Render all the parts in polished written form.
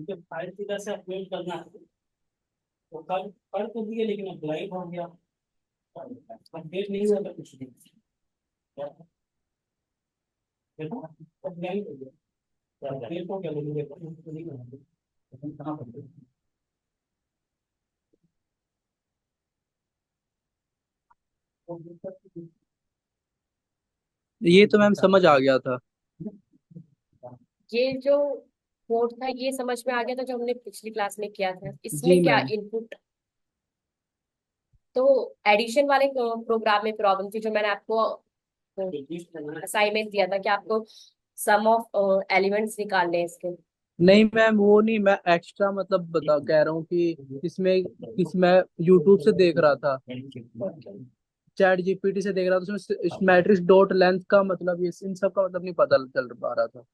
क्योंकि फाइल सीधा से अपलोड करना है। तो कल कर तो दिए लेकिन अब ब्लाइंड हो गया। अपडेट नहीं हुआ तो कुछ नहीं। क्या देखो, अब ब्लाइंड हो गया। अपडेट हो गया लेकिन देखो तो नहीं बना। अपन कहाँ पर थे? वो दिक्कत ये तो मैम समझ आ गया था। ये जो कोड था ये समझ में आ गया था जो हमने पिछली क्लास में किया था। जी इसमें क्या मैम। इनपुट, तो एडिशन वाले प्रोग्राम में प्रॉब्लम थी जो मैंने आपको असाइनमेंट दिया था कि आपको सम ऑफ एलिमेंट्स निकालने हैं इसके। नहीं मैम, वो नहीं, मैं एक्स्ट्रा मतलब बता कह रहा हूँ कि इसमें इसमें यूट्यूब से देख रहा था, ओके। चैट जीपीटी से देख रहा था, उसमें मैट्रिक्स डॉट लेंथ का मतलब ये इन सब का मतलब नहीं पता चल पा रहा था।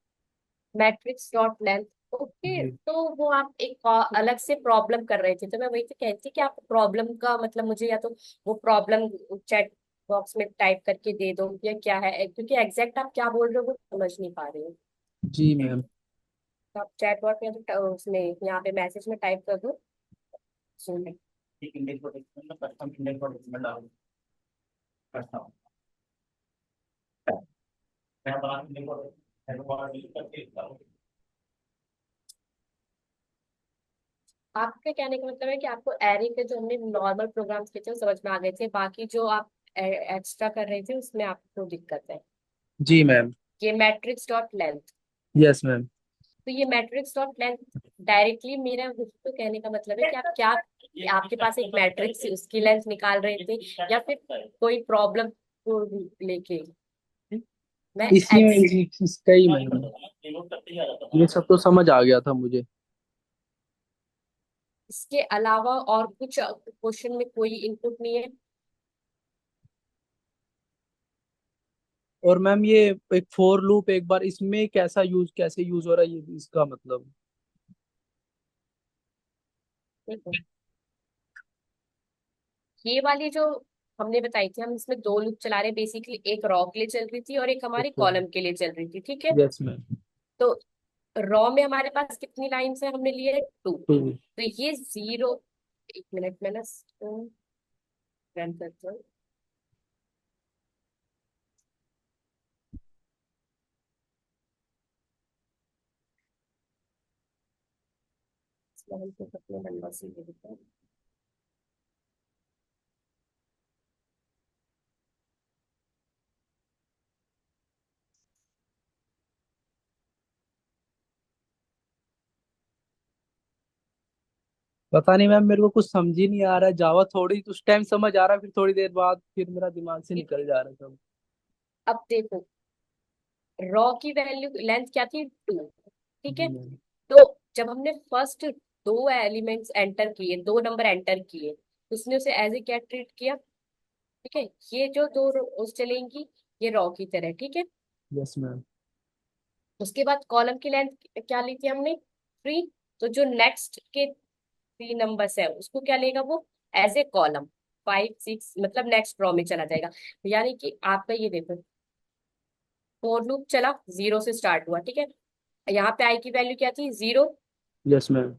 Matrix dot length. ओके, जी। तो वो आप एक अलग से प्रॉब्लम कर रहे थे तो मैं वही तो कहती थी कि आप प्रॉब्लम का मतलब मुझे या तो वो प्रॉब्लम चैट बॉक्स में टाइप करके दे दो या क्या है, क्योंकि एग्जैक्ट आप क्या बोल रहे हो वो समझ नहीं पा रही हूँ। जी मैम। तो आप चैट बॉट में तो उसमें यहाँ पे मैसेज में टाइप कर दो। सुन ठीक इंडेक्स प्रोटेक्शन में कस्टम इंडेक्स प्रोटेक्शन में डाल करता हूँ। मैं बना इंडेक्स प्रोटेक्शन करके डालूँ। आपके कहने का मतलब है कि आपको एरे के जो हमने नॉर्मल प्रोग्राम्स किए थे वो समझ में आ गए थे, बाकी जो आप एक्स्ट्रा कर रहे थे उसमें आपको दिक्कत है। जी मैम। ये matrix dot length, yes ma'am. तो ये मैट्रिक्स डॉट लेंथ डायरेक्टली मेरा तो कहने का मतलब है कि आप क्या, आपके पास एक मैट्रिक्स है उसकी लेंथ निकाल रहे थे या फिर कोई प्रॉब्लम को लेके। मैं इसी में एक्स इसका ही मैम, ये सब तो समझ आ गया था मुझे। इसके अलावा और कुछ क्वेश्चन में कोई इनपुट नहीं है। और मैम ये एक फोर लूप एक बार इसमें कैसे यूज हो रहा है ये इसका मतलब। देखो, ये वाली जो हमने बताई थी हम इसमें दो लूप चला रहे, बेसिकली एक रॉ के लिए चल रही थी और एक हमारी ओके। कॉलम के लिए चल रही थी, ठीक है। Yes ma'am. तो रॉ में हमारे पास कितनी लाइंस है, हमने लिए टू। टू। तो ये जीरो, एक मिनट में ना रन करते हैं। इसमें हम कुछ अपने नंबर से ले लेते हैं। पता नहीं मैम, मेरे को कुछ समझ ही नहीं आ रहा है जावा, थोड़ी उस टाइम समझ आ रहा है, फिर थोड़ी देर बाद फिर मेरा दिमाग से निकल जा रहा है सब। अब देखो, रॉ की वैल्यू लेंथ क्या थी, टू, ठीक है। जी मैम। तो जब हमने फर्स्ट दो एलिमेंट्स एंटर किए, दो नंबर एंटर किए, उसने उसे एज ए क्या ट्रीट किया, ठीक है। ये जो दो रोज चलेंगी ये रॉ की तरह, ठीक है। Yes ma'am. उसके बाद कॉलम की लेंथ क्या ली थी हमने, थ्री। तो जो नेक्स्ट के थ्री नंबर्स है उसको क्या लेगा वो, as a column, five six, मतलब नेक्स्ट रॉ में चला जाएगा। यानी कि आपका ये देखो, फोर लूप चला, जीरो से स्टार्ट हुआ, ठीक है। यहाँ पे आई की वैल्यू क्या थी, जीरो। Yes ma'am.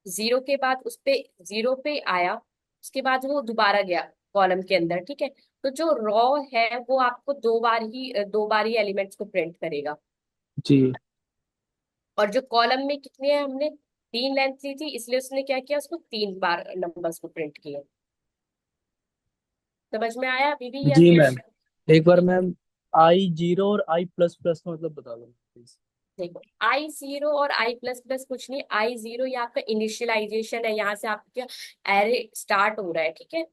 जीरो के बाद उस पे जीरो पे आया, उसके बाद वो दोबारा गया कॉलम के अंदर, ठीक है। तो जो रॉ है वो आपको दो बार ही एलिमेंट्स को प्रिंट करेगा। जी। और जो कॉलम में कितने हैं, हमने तीन लेंथ ली थी इसलिए उसने क्या किया, उसको तीन बार नंबर्स को प्रिंट किया। समझ में आया अभी भी या जी फिर। मैम। एक बार मैम, आई जीरो और आई प्लस प्लस का मतलब बता दो प्लीज। देखो, आई जीरो और आई प्लस प्लस कुछ नहीं, आई जीरो ये आपका इनिशियलाइजेशन है, यहाँ से आपका एरे स्टार्ट हो रहा है, ठीक है।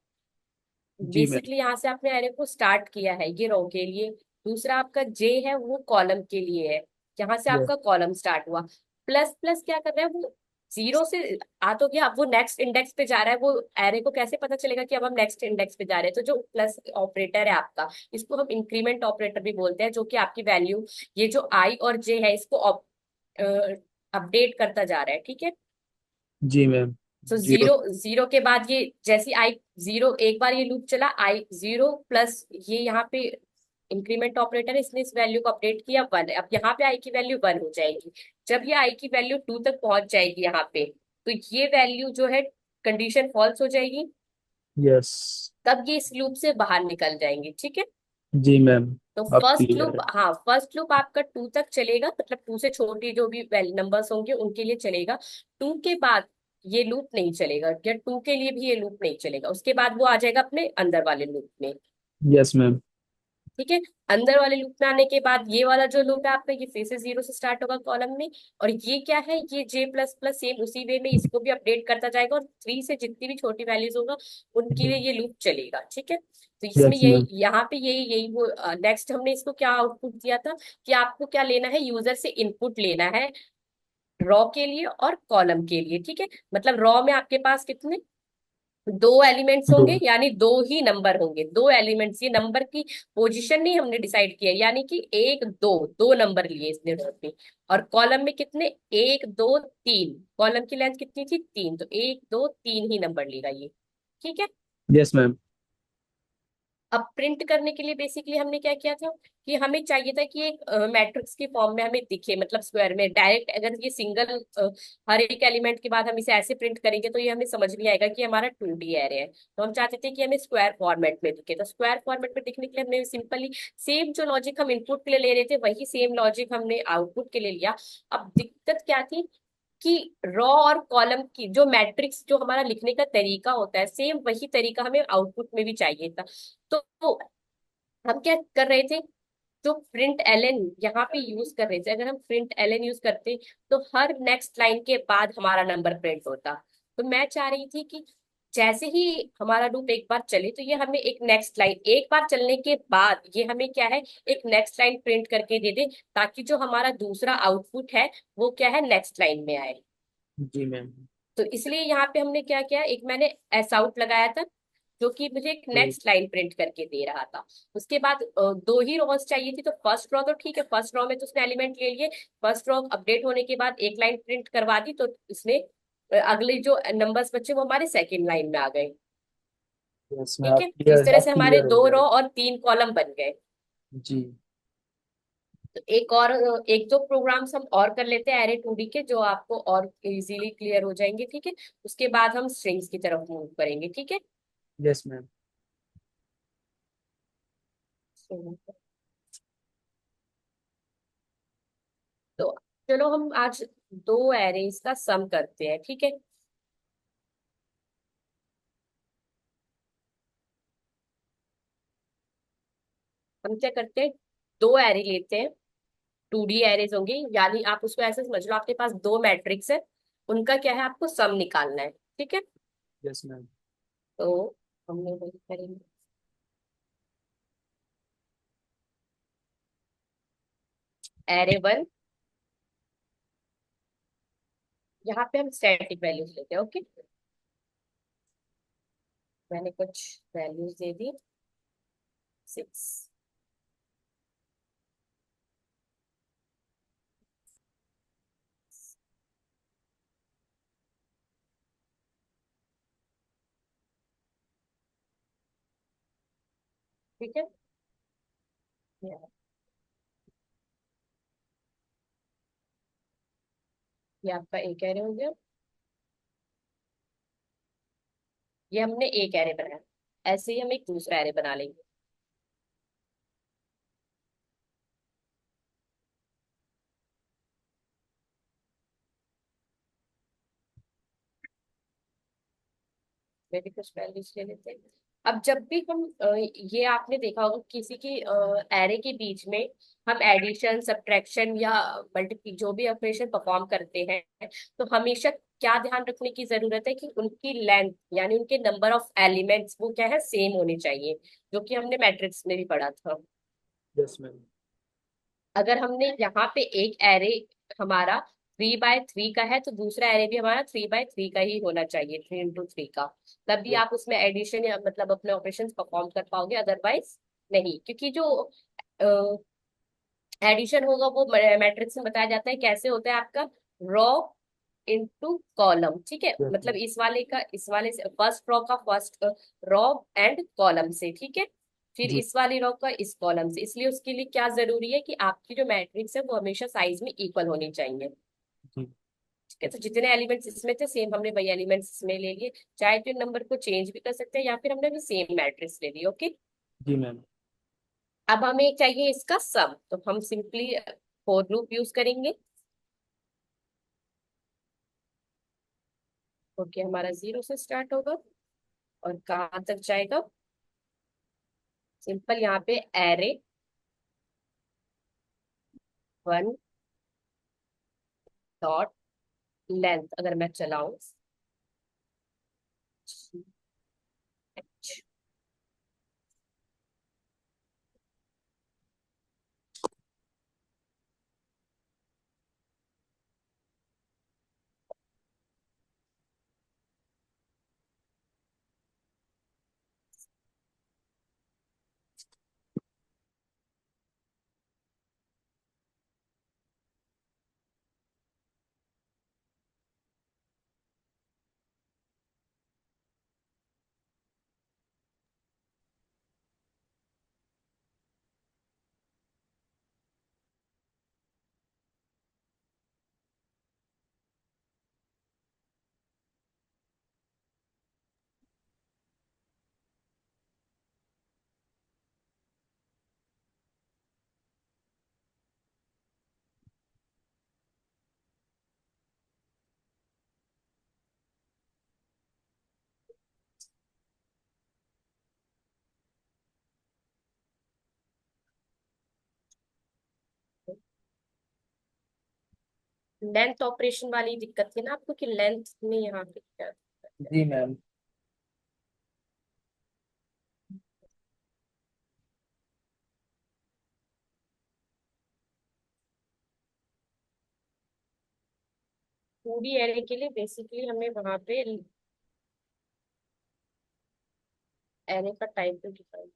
जी मैम। बेसिकली यहाँ से आपने एरे को स्टार्ट किया है, ये रो के लिए। दूसरा आपका जे है वो कॉलम के लिए है, यहाँ से यस। आपका कॉलम स्टार्ट हुआ। प्लस प्लस क्या कर रहा है वो, जीरो से आ तो गया, अब वो नेक्स्ट इंडेक्स पे जा रहा है। वो एरे को कैसे पता चलेगा कि अब हम नेक्स्ट इंडेक्स पे जा रहे हैं, तो जो प्लस ऑपरेटर है आपका, इसको हम इंक्रीमेंट ऑपरेटर भी बोलते हैं, जो कि आपकी वैल्यू, ये जो आई और जे है इसको अपडेट करता जा रहा है, ठीक है। जी मैम। तो जीरो। जीरो, जीरो के बाद ये जैसे आई जीरो, एक बार ये लूप चला, आई जीरो प्लस ये यहाँ पे इंक्रीमेंट ऑपरेटर, इसने इस वैल्यू को अपडेट किया 1। अब यहाँ पे आई की वैल्यू 1 हो जाएगी। जब ये आई की वैल्यू 2 तक पहुंच जाएगी यहाँ पे, तो ये वैल्यू जो है कंडीशन फॉल्स हो जाएगी। यस। तब ये इस लूप से बाहर निकल जाएंगे, ठीक है। जी मैम। तो अब फर्स्ट क्लियर लूप, है। हाँ फर्स्ट लूप आपका 2 तक चलेगा, मतलब 2 से छोटी जो भी नंबर्स होंगे उनके लिए चलेगा। 2 के बाद ये लूप नहीं चलेगा, या 2 के लिए भी ये लूप नहीं चलेगा। उसके बाद वो आ जाएगा अपने अंदर वाले लूप में, यस मैम। ठीक है। अंदर वाले लूप में आने के बाद ये वाला जो लूप है आपका, ये फिर से 0 से स्टार्ट होगा कॉलम में। और ये क्या है, ये जे प्लस प्लस, सेम उसी वे में इसको भी अपडेट करता जाएगा, और 3 से जितनी भी छोटी वैल्यूज होगा उनके लिए ये लूप चलेगा, ठीक है। तो इसमें यस मैम। यही, यहाँ पे यही यही वो नेक्स्ट हमने इसको क्या आउटपुट दिया था, कि आपको क्या लेना है, यूजर से इनपुट लेना है रॉ के लिए और कॉलम के लिए, ठीक है। मतलब रॉ में आपके पास कितने, 2 एलिमेंट्स दो। होंगे, यानी 2 ही नंबर होंगे, 2 एलिमेंट्स। ये नंबर की पोजीशन नहीं हमने डिसाइड किया, यानी कि 1 2 नंबर लिए इसने उसमें। और कॉलम में कितने, 1 2 3, कॉलम की लेंथ कितनी थी, 3, तो 1 2 3 ही नंबर लेगा ये, ठीक है। Yes ma'am. अब प्रिंट करने के लिए बेसिकली हमने क्या किया था, कि हमें चाहिए था कि एक मैट्रिक्स की फॉर्म में हमें दिखे, मतलब स्क्वायर में डायरेक्ट। अगर ये सिंगल हर एक एलिमेंट के बाद हम इसे ऐसे प्रिंट करेंगे तो ये हमें समझ नहीं आएगा कि हमारा 2D एरे है। तो हम चाहते थे कि हमें स्क्वायर फॉर्मेट में दिखे। तो स्क्वायर फॉर्मेट में दिखने के लिए हमने सिंपली सेम जो लॉजिक हम इनपुट के लिए ले रहे थे, वही सेम लॉजिक हमने आउटपुट के लिए लिया। अब दिक्कत क्या थी, कि रॉ और कॉलम की जो मैट्रिक्स, जो हमारा लिखने का तरीका होता है, सेम वही तरीका हमें आउटपुट में भी चाहिए था। तो हम क्या कर रहे थे, जो प्रिंट एलएन यहाँ पे यूज कर रहे थे, अगर हम प्रिंट एलएन यूज करते तो हर नेक्स्ट लाइन के बाद हमारा नंबर प्रिंट होता। तो मैं चाह रही थी कि जैसे ही हमारा लूप एक बार चले, तो ये हमें एक नेक्स्ट लाइन, एक बार चलने के बाद ये हमें क्या है, एक नेक्स्ट लाइन प्रिंट करके दे दे, ताकि जो हमारा दूसरा आउटपुट है वो क्या है, नेक्स्ट लाइन में आए। जी मैम। तो इसलिए यहाँ पे हमने क्या किया, एक मैंने एस आउट लगाया था, जो कि मुझे एक तो नेक्स्ट लाइन प्रिंट करके दे रहा था। उसके बाद 2 ही रॉस चाहिए थी, तो फर्स्ट रॉ तो ठीक है, फर्स्ट रॉ में तो उसने एलिमेंट ले लिए। फर्स्ट रॉ अपडेट होने के बाद एक लाइन प्रिंट करवा दी, तो इसने अगले जो नंबर्स बचे वो हमारे सेकेंड लाइन में आ गए, यस मैम, ठीक अब है। तो इस क्लियर, तरह अब से हमारे क्लियर हो 2 गया। रॉ और 3 कॉलम बन गए। जी। तो एक और, एक दो प्रोग्राम्स हम और कर लेते हैं एरे 2D के, जो आपको और इजीली क्लियर हो जाएंगे, ठीक है। उसके बाद हम स्ट्रिंग्स की तरफ मूव करेंगे, ठीक है। Yes ma'am. तो चलो हम आज 2 एरेज का सम करते हैं, ठीक है। हम क्या करते हैं, 2 एरे लेते हैं, 2D एरेज होंगे, यानी आप उसको ऐसे समझ लो, आपके पास 2 मैट्रिक्स है, उनका क्या है, आपको सम निकालना है, ठीक है। Yes ma'am. तो हमने वही करेंगे, एरे 1, यहाँ पे हम स्टैटिक वैल्यूज लेते हैं, ओके। मैंने कुछ वैल्यूज दे दी, 6, ठीक है। ये आपका एक एरे हो गया, ये हमने एक एरे बनाया। ऐसे ही हम एक दूसरा एरे बना लेंगे। वे भी कुछ वैल्यूज ले लेते हैं। अब जब भी हम ये आपने देखा होगा, किसी की एरे के बीच में हम एडिशन, सब्ट्रैक्शन या मल्टीप्ली जो भी ऑपरेशन परफॉर्म करते हैं, तो हमेशा क्या ध्यान रखने की जरूरत है, कि उनकी लेंथ यानी उनके नंबर ऑफ एलिमेंट्स वो क्या है, सेम होने चाहिए, जो कि हमने मैट्रिक्स में भी पढ़ा था। Yes ma'am. अगर हमने यहाँ पे एक एरे हमारा 3 बाय 3 का है, तो दूसरा एरे भी हमारा 3 बाय 3 का ही होना चाहिए, 3 into 3 का। तभी आप उसमें एडिशन या मतलब अपने ऑपरेशंस परफॉर्म कर पाओगे, अदरवाइज नहीं। क्योंकि जो एडिशन होगा वो मैट्रिक्स में बताया जाता है कैसे होता है, आपका रॉ इनटू कॉलम, ठीक है। यस मतलब मैम। इस वाले का इस वाले से, फर्स्ट रॉ का फर्स्ट रॉ एंड कॉलम से, ठीक है। फिर जी इस वाली रो का इस कॉलम से, इसलिए उसके लिए क्या जरूरी है कि आपकी जो मैट्रिक्स है वो हमेशा साइज में इक्वल होनी चाहिए। जी। ठीक है, तो जितने एलिमेंट्स इसमें थे सेम हमने वही एलिमेंट्स इसमें ले लिए। चाहे तो इन नंबर को चेंज भी कर सकते हैं या फिर हमने भी सेम मैट्रिक्स ले ली। ओके, जी मैम। अब हमें चाहिए इसका सम, तो हम सिंपली फॉर लूप यूज करेंगे। ओके, हमारा 0 से स्टार्ट होगा और कहाँ तक जाएगा? सिंपल, यहाँ पे एरे 1 डॉट लेंथ अगर मैं चलाऊं, लेंथ ऑपरेशन वाली दिक्कत थी ना आपको कि लेंथ में यहाँ पे क्या दिक्कत है? जी मैम। पूरी एरे के लिए बेसिकली हमें वहां पे एरे का टाइप भी डिफाइन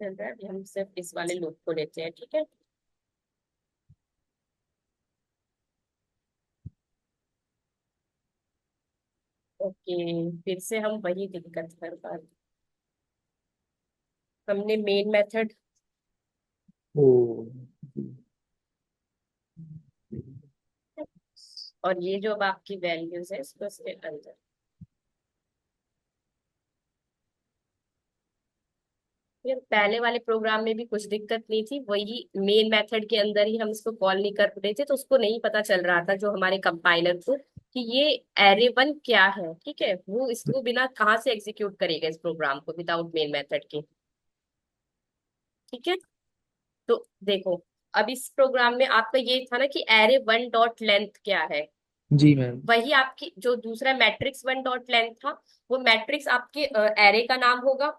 चल रहा है। अभी हम सिर्फ इस वाले लूप को लेते हैं, ठीक है। ओके, फिर से हम वही दिक्कत कर पा रहे। हमने मेन मेथड ओ। और ये जो अब आपकी वैल्यूज है इसको इसके अंदर, ये पहले वाले प्रोग्राम में भी कुछ दिक्कत नहीं थी, वही मेन मेथड के अंदर ही हम इसको कॉल नहीं कर रहे थे, तो उसको नहीं पता चल रहा था जो हमारे कंपाइलर को कि ये एरे वन क्या है। ठीक है, वो इसको बिना कहाँ से एग्जीक्यूट करेगा इस प्रोग्राम को विदाउट मेन मेथड के। ठीक है, तो देखो, अब इस प्रोग्राम में आपका ये था ना कि एरे वन डॉट लेंथ क्या है, जी मैम। वही आपकी जो दूसरा मैट्रिक्स वन डॉट लेंथ था, वो मैट्रिक्स आपके एरे का नाम होगा।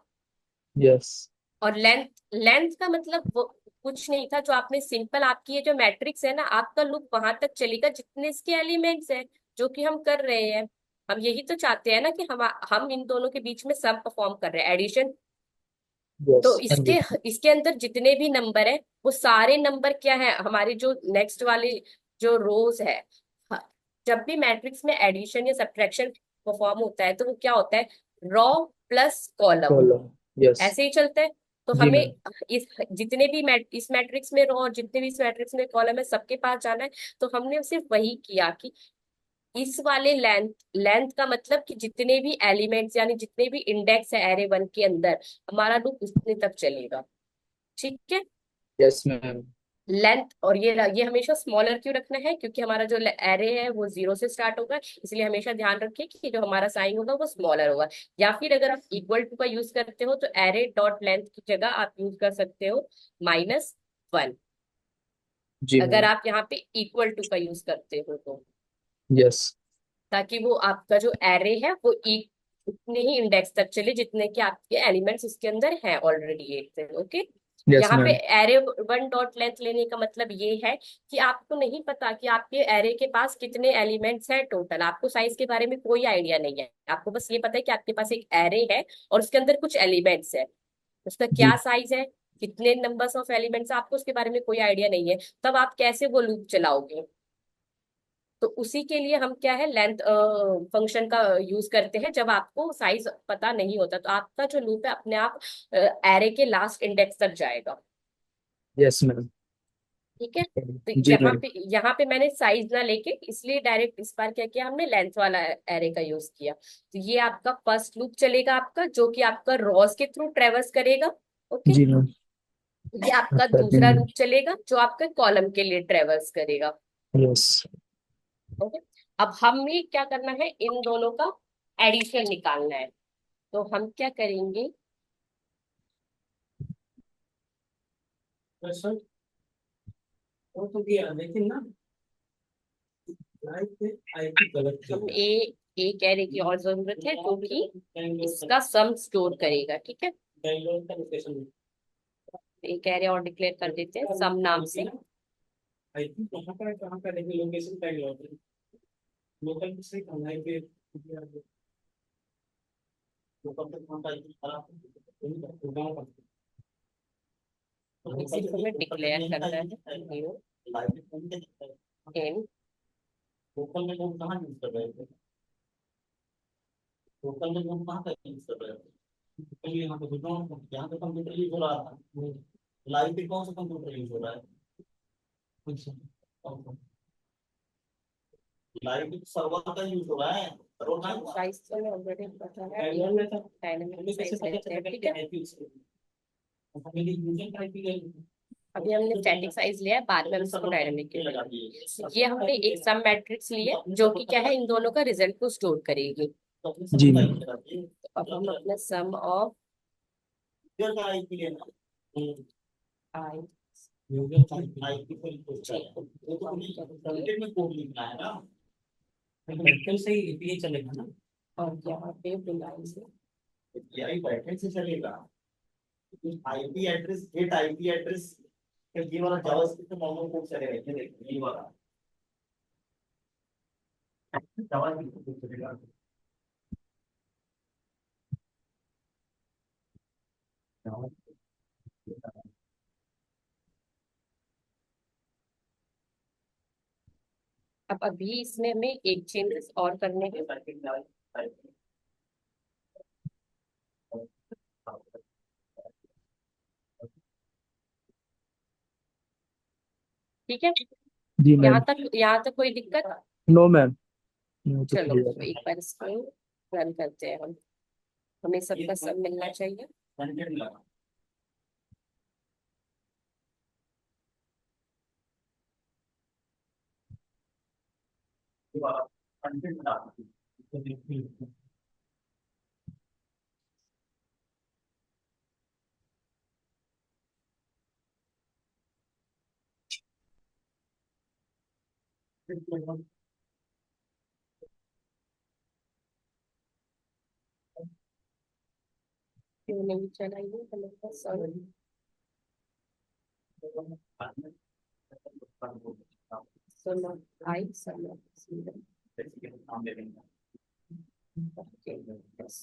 यस। और लेंथ, लेंथ का मतलब वो कुछ नहीं था, जो आपने सिंपल आपकी ये जो मैट्रिक्स है ना, आपका लूप वहां तक चलेगा जितने इसके एलिमेंट्स हैं, जो कि हम कर रहे हैं। हम यही तो चाहते हैं ना कि हम इन दोनों के बीच में सम परफॉर्म कर रहे हैं, एडिशन। यस तो हाँ इसके जी। इसके अंदर जितने भी नंबर है वो सारे नंबर क्या है, हमारे जो नेक्स्ट वाले जो रोज है, हाँ, जब भी मैट्रिक्स में एडिशन या सब्ट्रैक्शन परफॉर्म होता है तो वो क्या होता है, raw plus column, column. Yes. ऐसे ही चलता है। तो जी हमें मैम। इस जितने भी इस मैट्रिक्स में रो और जितने भी इस मैट्रिक्स में कॉलम है सबके पास जाना है। तो हमने सिर्फ वही किया कि इस वाले लेंथ, लेंथ का मतलब कि जितने भी एलिमेंट्स यानी जितने भी इंडेक्स है एरे वन के अंदर, हमारा लूप उतने तक चलेगा। ठीक है, यस मैम। लेंथ, और ये हमेशा स्मॉलर क्यों रखना है, क्योंकि हमारा जो एरे है वो 0 से स्टार्ट होगा, इसलिए हमेशा ध्यान रखिए कि जो हमारा साइन होगा वो स्मॉलर होगा। या फिर अगर आप इक्वल टू का यूज करते हो तो एरे डॉट लेंथ की जगह आप यूज कर सकते हो -1, जी अगर मैम। आप यहाँ पे इक्वल टू का यूज करते हो तो, यस। ताकि वो आपका जो एरे है वो उतने ही इंडेक्स तक चले जितने के आपके एलिमेंट्स उसके अंदर हैं ऑलरेडी एक से। ओके, यस यहाँ पे ma'am. Array one dot length लेने का मतलब ये है कि आपको नहीं पता कि आपके एरे के पास कितने एलिमेंट्स हैं टोटल, आपको साइज के बारे में कोई आइडिया नहीं है, आपको बस ये पता है कि आपके पास एक एरे है और उसके अंदर कुछ एलिमेंट्स है, उसका जी। क्या साइज है कितने नंबर्स ऑफ एलिमेंट्स, आपको उसके बारे में कोई आइडिया नहीं है, तब आप कैसे वो लूप चलाओगे? तो उसी के लिए हम क्या है, लेंथ फंक्शन का यूज करते हैं। जब आपको साइज पता नहीं होता तो आपका जो लूप है अपने आप एरे के लास्ट इंडेक्स तक जाएगा। Yes ma'am. ठीक है। तो जी मैम। यहाँ पे मैंने साइज ना लेके इसलिए डायरेक्ट इस बार क्या किया हमने, लेंथ वाला एरे का यूज किया। तो ये आपका फर्स्ट लूप चलेगा आपका, जो कि आपका रॉस के थ्रू ट्रेवर्स करेगा। ओके। जी मैम। ये आपका अच्छा जी दूसरा मैम। लूप चलेगा जो आपका कॉलम के लिए ट्रेवर्स करेगा। यस। ओके। अब हमें क्या करना है, इन दोनों का एडिशन निकालना है। तो हम क्या करेंगे, सर वो तो किया लेकिन ना लाइफ पे आई की गलत हम जगह एक एरे की और जरूरत है जो कि इसका सम स्टोर करेगा। ठीक है। बैंगलोर का लोकेशन एक एरे और डिक्लेयर कर देते हैं सम नाम से। आई थिंक कहाँ का लेकिन लोकेशन बैंगलोर लोकल से कहाँ है कि लोकल पे कहाँ का आई थिंक खराब गाँव का इसी को हमें डिक्लेयर करना है, न्यू इन। लोकल में लोग कहाँ यूज कर रहे थे लोकल में लोग कहाँ का यूज कर रहे थे कहीं यहाँ पे यहाँ पे कंप्यूटर यूज हो रहा था लाइव पे कौन सा कंप्यूटर यूज हो रहा है लाइव पे सर्वर का यूज हो रहा है सर्वर का साइज तो मैं ऑलरेडी बता रहा बैंगलोर में था डायनामिक हमें कैसे साइज पता लेते चलेगा हैं। कि ठीक क्या है। है हमें यूजर टाइप की अभी हमने स्टैटिक साइज लिया है, बाद में हम इसको डायनामिक के लिए लगाएंगे। ये हमने एक सम मैट्रिक्स लिया जो कि क्या है, इन दोनों का रिजल्ट को स्टोर करेगी। जी मैम। तो अब हम अपना सम ऑफ आई में कोड लिखना है ना बैटल से ही ये चलेगा ना और यहाँ पे बिलाई से यही बैटल से चलेगा IP address get IP address ये वाला जावास्क्रिप्ट नॉर्मल कोड चलेगा ये देखिए ये वाला जावास्क्रिप्ट कोड चलेगा अब अभी इसमें हमें एक चेंजेस और करने हैं। ठीक है। जी मैम। यहाँ तक कोई दिक्कत? No ma'am. नो तो चलो क्लियर तो है। एक बार इसको रन करते हैं हम, हमें सबका सब मिलना चाहिए। क्यों नहीं चला ये हमारा सब? Sum of i, sum of zero. Okay, बस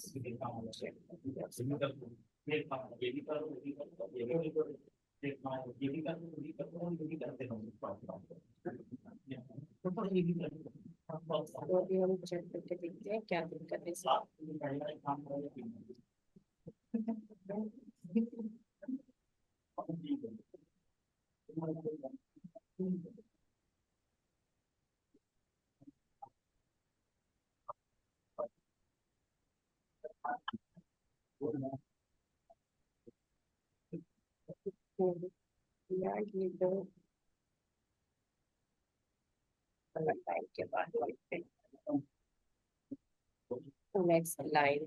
तो अभी हम चेक करके देखते हैं क्या दिक्कत है इसमें। यार ये दो टाइम के बाद नेक्स्ट लाइन।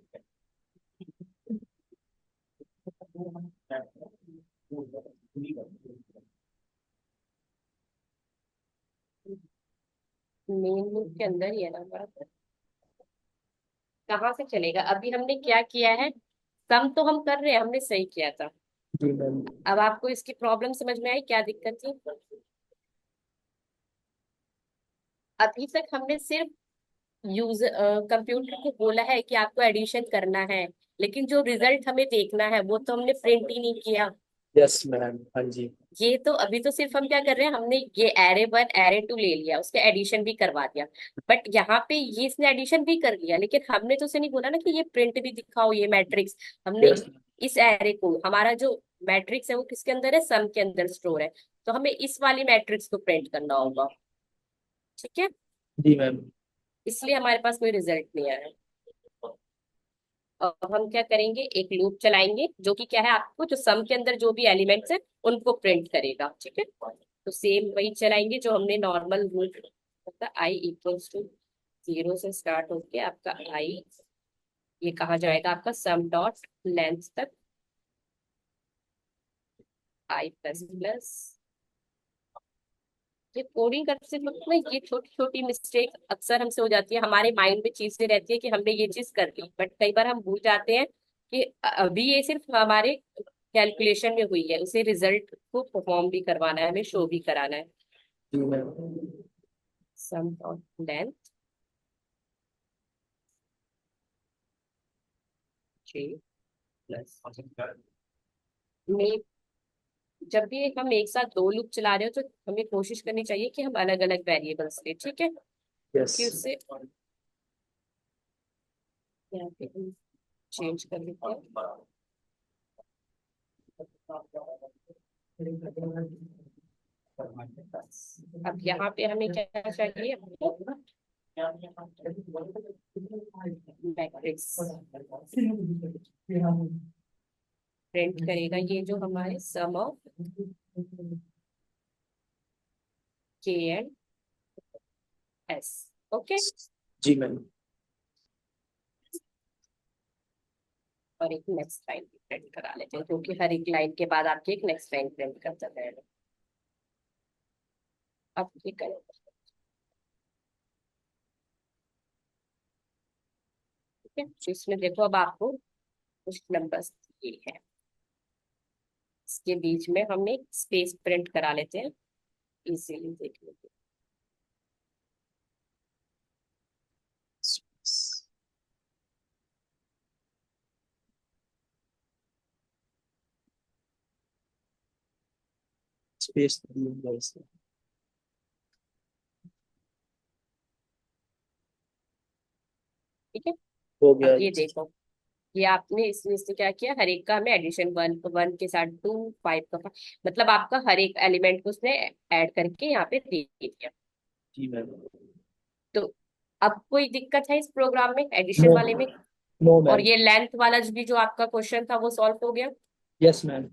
मेन लूप के अंदर ही है ना बात, कहाँ से चलेगा? अभी हमने क्या किया है, सम तो हम कर रहे हैं, हमने सही किया था। जी मैम। अब आपको इसकी प्रॉब्लम समझ में आई, क्या दिक्कत थी? अभी तक हमने सिर्फ यूजर कंप्यूटर को बोला है कि आपको एडिशन करना है, लेकिन जो रिजल्ट हमें देखना है वो तो हमने प्रिंट ही नहीं किया। यस मैम, हाँ जी। ये तो अभी तो सिर्फ हम क्या कर रहे हैं, हमने ये array 1 array 2 ले लिया, उसके एडिशन भी करवा दिया। बट यहाँ पे ये इसने एडिशन भी कर लिया, लेकिन हमने तो उसे नहीं बोला ना कि ये प्रिंट भी दिखाओ ये मैट्रिक्स। हमने यस। इस एरे को, हमारा जो मैट्रिक्स है वो किसके अंदर है, सम के अंदर स्टोर है। तो हमें इस वाली मैट्रिक्स को प्रिंट करना होगा। ठीक है, जी मैम। इसलिए हमारे पास कोई रिजल्ट नहीं आया। अब हम क्या करेंगे, एक लूप चलाएंगे जो कि क्या है, आपको जो सम के अंदर जो भी एलिमेंट्स है उनको प्रिंट करेगा। ठीक है, तो सेम वही चलाएंगे जो हमने नॉर्मल लूप, मतलब आई इक्वल्स टू 0 से स्टार्ट होके आपका आई, ये कहा जाएगा आपका सम डॉट लेंथ तक, आई प्लस प्लस। ये कोडिंग करते वक्त ना ये छोटी छोटी मिस्टेक अक्सर हमसे हो जाती है, हमारे माइंड में चीजें रहती है कि हमने ये चीज कर ली, बट कई बार हम भूल जाते हैं कि अभी ये सिर्फ हमारे कैलकुलेशन में हुई है, उसे रिजल्ट को परफॉर्म भी करवाना है, हमें शो भी कराना है। जी मैम। सम डॉट लेंथ जे प्लस में, जब भी हम एक साथ दो लूप चला रहे हो तो हमें कोशिश करनी चाहिए कि हम अलग अलग वेरिएबल्स ले। ठीक है, यस। कि उससे यहाँ पे हम चेंज कर लेते हैं। अब यहाँ पे हमें क्या चाहिए, मैट्रिक्स प्रिंट करेगा, ये जो हमारे sum of K and S. Okay, जी मैम। और एक नेक्स्ट लाइन भी प्रिंट करा लेते हैं, क्योंकि हर एक लाइन के बाद आपकी एक नेक्स्ट लाइन प्रिंट करता रहेगा। अब ये करें, ठीक है, तो इसमें देखो अब आपको कुछ नंबर्स ये है, इसके बीच में हम एक स्पेस प्रिंट करा लेते हैं, इजीली देख लेते स्पेस। हैं। ठीक है, हो अब गया। ये देखो, ये आपने इसमें से क्या किया, हर एक का हमें एडिशन, वन वन के साथ टू, फाइव का 5, मतलब आपका हर एक एलिमेंट को उसने ऐड करके यहाँ पे दे दिया। जी मैम। तो अब कोई दिक्कत है इस प्रोग्राम में, एडिशन नो। वाले में? नो और मैम। ये लेंथ वाला भी जो आपका क्वेश्चन था वो सॉल्व हो गया? Yes ma'am.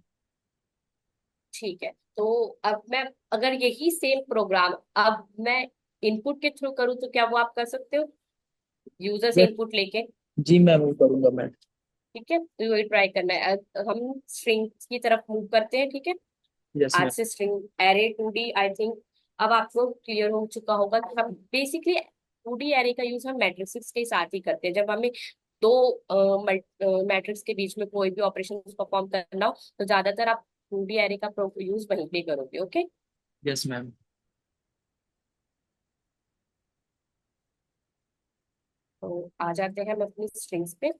ठीक है, तो अब मैं, अगर यही सेम प्रोग्राम अब मैं इनपुट के थ्रू करूँ तो क्या वो आप कर सकते हो, यूजर से यस। इनपुट लेके? जी मैम, वो करूंगा मैं। ठीक है, तो वही ट्राई करना है। हम स्ट्रिंग की तरफ मूव करते हैं। ठीक है, यस आज मैम। से string array 2D I think अब आपको क्लियर हो चुका होगा कि हम बेसिकली 2D एरे का यूज हम मैट्रिक्स के साथ ही करते हैं, जब हमें दो मैट्रिक्स के बीच में कोई भी ऑपरेशन परफॉर्म करना हो तो ज्यादातर आप 2D एरे का यूज वहीं पे करोगे। Okay, yes ma'am. तो आ जाते हैं हम अपनी स्ट्रिंग्स पे।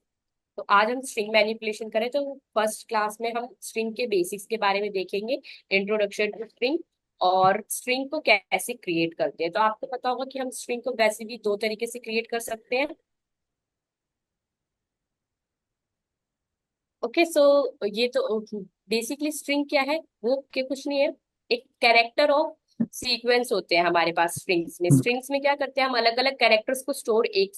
तो आज हम स्ट्रिंग मैनिपुलेशन करें तो फर्स्ट क्लास में हम स्ट्रिंग के बेसिक्स के बारे में देखेंगे, इंट्रोडक्शन टू स्ट्रिंग, और स्ट्रिंग को कैसे क्रिएट करते हैं। तो आपको पता होगा कि हम स्ट्रिंग को वैसे भी दो तरीके से क्रिएट कर सकते हैं। ओके, सो ये तो बेसिकली स्ट्रिंग क्या है, वो के कुछ नहीं है, एक कैरेक्टर ऑफ सीक्वेंस होते हैं हमारे पास स्ट्रिंग्स में। स्ट्रिंग्स में क्या करते हैं, हम अलग अलग कैरेक्टर्स को स्टोर, एक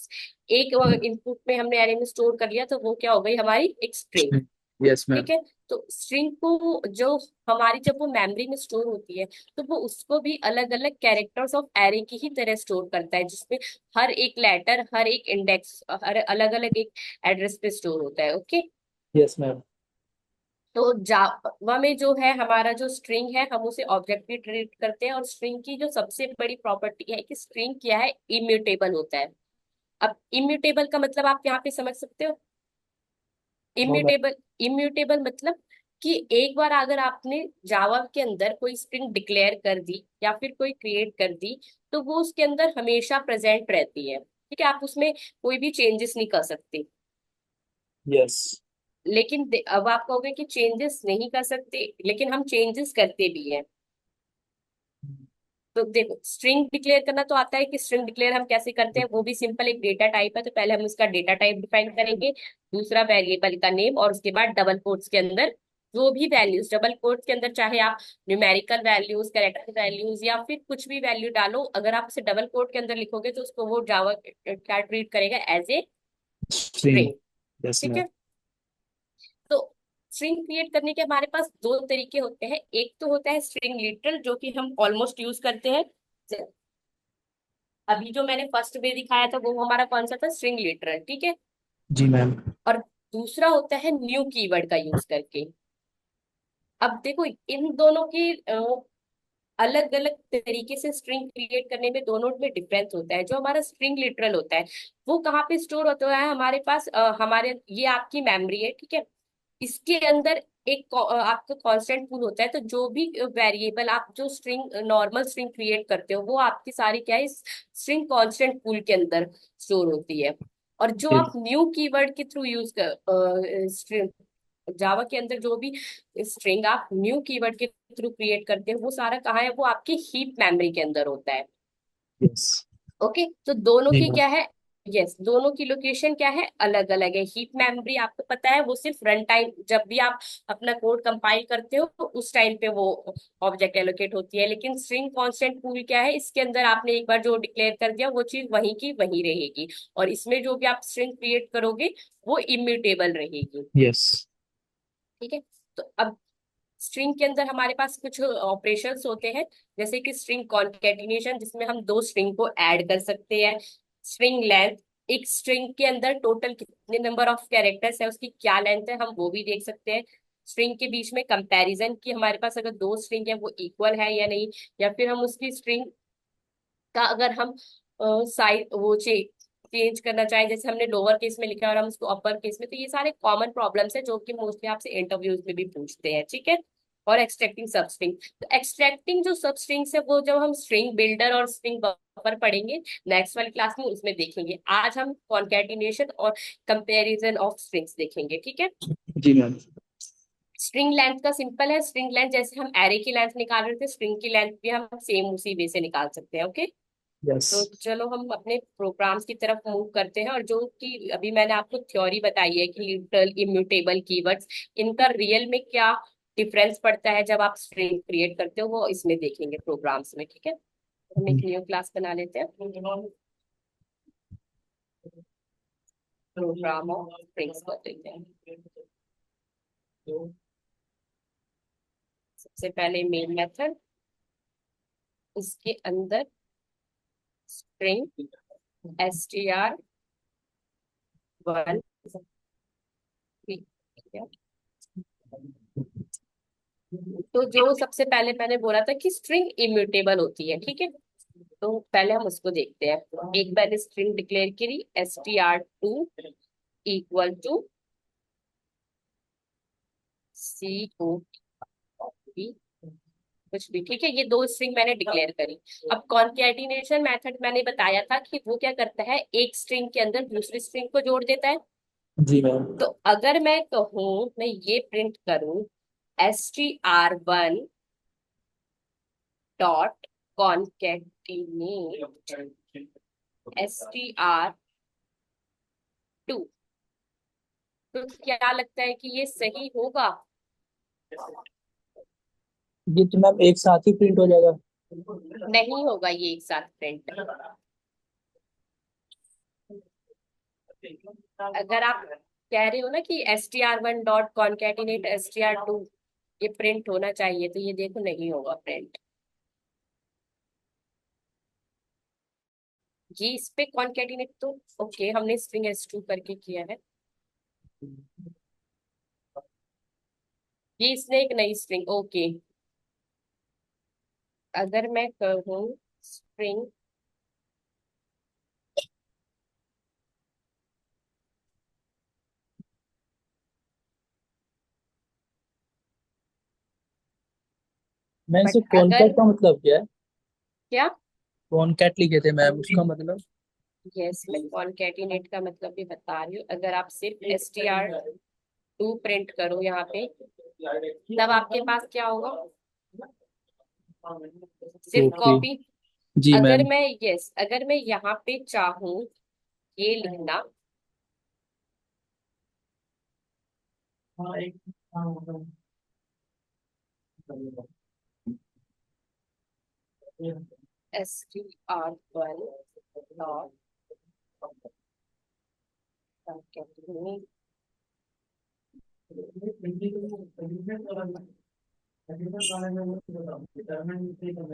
एक इनपुट में हमने एरे में स्टोर कर लिया तो वो क्या हो गई, हमारी एक स्ट्रिंग। Yes ma'am. ठीक है, तो स्ट्रिंग को जो हमारी जब वो मेमोरी में स्टोर होती है तो वो उसको भी अलग अलग कैरेक्टर्स ऑफ एरे की ही तरह स्टोर करता है, जिसमें हर एक लेटर, हर एक इंडेक्स, हर अलग अलग एक एड्रेस पे स्टोर होता है। Okay, yes ma'am. तो जावा में जो है हमारा जो स्ट्रिंग है, हम उसे ऑब्जेक्ट भी ट्रीट करते हैं, और स्ट्रिंग की जो सबसे बड़ी प्रॉपर्टी है कि स्ट्रिंग क्या है, इम्यूटेबल होता है। अब इम्यूटेबल का मतलब आप यहाँ पे समझ सकते हो, नो मैम। इम्यूटेबल, इम्यूटेबल मतलब कि एक बार अगर आपने जावा के अंदर कोई स्ट्रिंग डिक्लेयर कर दी या फिर कोई क्रिएट कर दी तो वो उसके अंदर हमेशा प्रेजेंट रहती है। ठीक है, आप उसमें कोई भी चेंजेस नहीं कर सकते। यस। लेकिन अब आप कहोगे कि चेंजेस नहीं कर सकते, लेकिन हम चेंजेस करते भी हैं। तो देखो, स्ट्रिंग डिक्लेयर करना तो आता है कि स्ट्रिंग डिक्लेयर हम कैसे करते हैं, वो भी सिंपल एक डेटा टाइप है। तो पहले हम उसका डेटा टाइप डिफाइन करेंगे, दूसरा वेरिएबल का नेम, और उसके बाद डबल कोट्स के अंदर जो भी वैल्यूज, डबल कोट्स के अंदर चाहे आप न्यूमेरिकल वैल्यूज, कैरेक्टर वैल्यूज, या फिर कुछ भी वैल्यू डालो, अगर आप उसे डबल कोट के अंदर लिखोगे तो उसको वो जावा क्या ट्रीट करेगा, as a string. String. Yes ठीक मैम। है। तो स्ट्रिंग क्रिएट करने के हमारे पास दो तरीके होते हैं। एक तो होता है स्ट्रिंग लिटरल, जो कि हम ऑलमोस्ट यूज करते हैं। अभी जो मैंने फर्स्ट वे दिखाया था वो हमारा कौन सा था, स्ट्रिंग लिटरल। ठीक है। जी मैम। और दूसरा होता है न्यू कीवर्ड का यूज करके। अब देखो, इन दोनों की अलग अलग तरीके से स्ट्रिंग क्रिएट करने में दोनों में डिफरेंस होता है। जो हमारा स्ट्रिंग लिटरल होता है वो कहाँ पे स्टोर होता है हमारे पास, हमारे ये आपकी मेमोरी है। ठीक है। इसके अंदर एक आपका कांस्टेंट पूल होता है। तो जो भी वेरिएबल आप जो स्ट्रिंग, नॉर्मल स्ट्रिंग क्रिएट करते हो, वो आपकी सारी क्या है, इस स्ट्रिंग कांस्टेंट पूल के अंदर स्टोर होती है। और जो आप यस। न्यू कीवर्ड के थ्रू यूज कर स्ट्रिंग, जावा के अंदर जो भी स्ट्रिंग आप न्यू कीवर्ड के थ्रू क्रिएट करते हो, वो सारा कहाँ है, वो आपकी हीप मेमोरी के अंदर होता है। यस। ओके। तो दोनों जी की मैम। क्या है, यस, दोनों की लोकेशन क्या है, अलग अलग है। हीप मेमोरी आपको पता है वो सिर्फ रन टाइम, जब भी आप अपना कोड कंपाइल करते हो तो उस टाइम पे वो ऑब्जेक्ट एलोकेट होती है। लेकिन स्ट्रिंग कांस्टेंट पूल क्या है, इसके अंदर आपने एक बार जो डिक्लेयर कर दिया वो चीज वहीं की वहीं रहेगी, और इसमें जो भी आप स्ट्रिंग क्रिएट करोगे वो इम्यूटेबल रहेगी। यस। ठीक है। तो अब स्ट्रिंग के अंदर हमारे पास कुछ ऑपरेशंस होते हैं, जैसे कि स्ट्रिंग कॉन्केटिनेशन, जिसमें हम दो स्ट्रिंग को ऐड कर सकते हैं। स्ट्रिंग लेंथ, एक स्ट्रिंग के अंदर टोटल कितने नंबर ऑफ कैरेक्टर्स है, उसकी क्या लेंथ है, हम वो भी देख सकते हैं। स्ट्रिंग के बीच में कंपैरिजन, की हमारे पास अगर दो स्ट्रिंग है वो इक्वल है या नहीं, या फिर हम उसकी स्ट्रिंग का अगर हम साइज वो चेंज करना चाहें, जैसे हमने लोअर केस में लिखा है और हम उसको अपर केस में, तो ये सारे कॉमन प्रॉब्लम्स है जो कि मोस्टली आपसे इंटरव्यूज में भी पूछते हैं। ठीक है। और एक्सट्रैक्टिंग सबस्ट्रिंग, तो एक्सट्रैक्टिंग जो सबस्ट्रिंग्स है वो जब हम स्ट्रिंग बिल्डर और स्ट्रिंग बफर पढ़ेंगे नेक्स्ट वाली क्लास में, उसमें देखेंगे। आज हम कॉन्केटिनेशन और कंपैरिजन ऑफ स्ट्रिंग्स देखेंगे। ठीक है। जी मैम। स्ट्रिंग लेंथ का सिंपल है, स्ट्रिंग लेंथ जैसे हम एरे की लेंथ निकाल रहे थे, स्ट्रिंग की लेंथ भी हम सेम उसी वे से निकाल सकते हैं। ओके। यस। तो चलो हम अपने प्रोग्राम्स की तरफ मूव करते हैं, और जो कि अभी मैंने आपको थ्योरी बताई है कि लिटरल, इम्यूटेबल, कीवर्ड्स, इनका रियल में क्या डिफरेंस पड़ता है जब आप स्ट्रिंग क्रिएट करते हो, वो इसमें देखेंगे प्रोग्राम्स में। ठीक है। तो हम एक न्यू क्लास बना लेते हैं, प्रोग्राम ऑफ स्ट्रिंग्स कर देते हैं। सबसे पहले मेन मेथड, इसके अंदर स्ट्रिंग str1, तो जो सबसे पहले मैंने बोला था कि स्ट्रिंग इम्यूटेबल होती है। ठीक है। तो पहले हम उसको देखते हैं। एक मैंने स्ट्रिंग डिक्लेयर करी, str2 इक्वल टू COP, कुछ भी। ठीक है। ये दो स्ट्रिंग मैंने डिक्लेयर करी। अब कॉन्कैटिनेशन मेथड मैंने बताया था कि वो क्या करता है, एक स्ट्रिंग के अंदर दूसरी स्ट्रिंग को जोड़ देता है। जी मैम। तो अगर मैं कहूँ, मैं ये प्रिंट करूं, str1 डॉट कॉन्कैटिनेट str2, तो क्या लगता है कि ये सही होगा? ये तो मैम एक साथ ही प्रिंट हो जाएगा। नहीं होगा ये एक साथ प्रिंट। अगर आप कह रहे हो ना कि str1 डॉट कॉन्कैटिनेट str2, ये प्रिंट होना चाहिए, तो ये देखो नहीं होगा प्रिंट। ये इस पे कॉन्कैटिनेट तो ओके, हमने स्ट्रिंग s2 करके किया है, ये इसने एक नई स्ट्रिंग, ओके। अगर मैं कहूँ स्ट्रिंग मैम बट इसे अगर, कॉन्कैट का मतलब क्या है? क्या, कॉन्कैट लिखे थे मैम, उसका मतलब? यस, मैं कॉन्कैटिनेट का मतलब भी बता रही हूँ। अगर आप सिर्फ str 2 प्रिंट करो यहाँ पे, तब आपके पास क्या होगा, सिर्फ कॉपी। कॉपी। जी अगर मैम। मैं यस अगर मैं यहाँ पे चाहूँ ये लिखना, str1 डॉट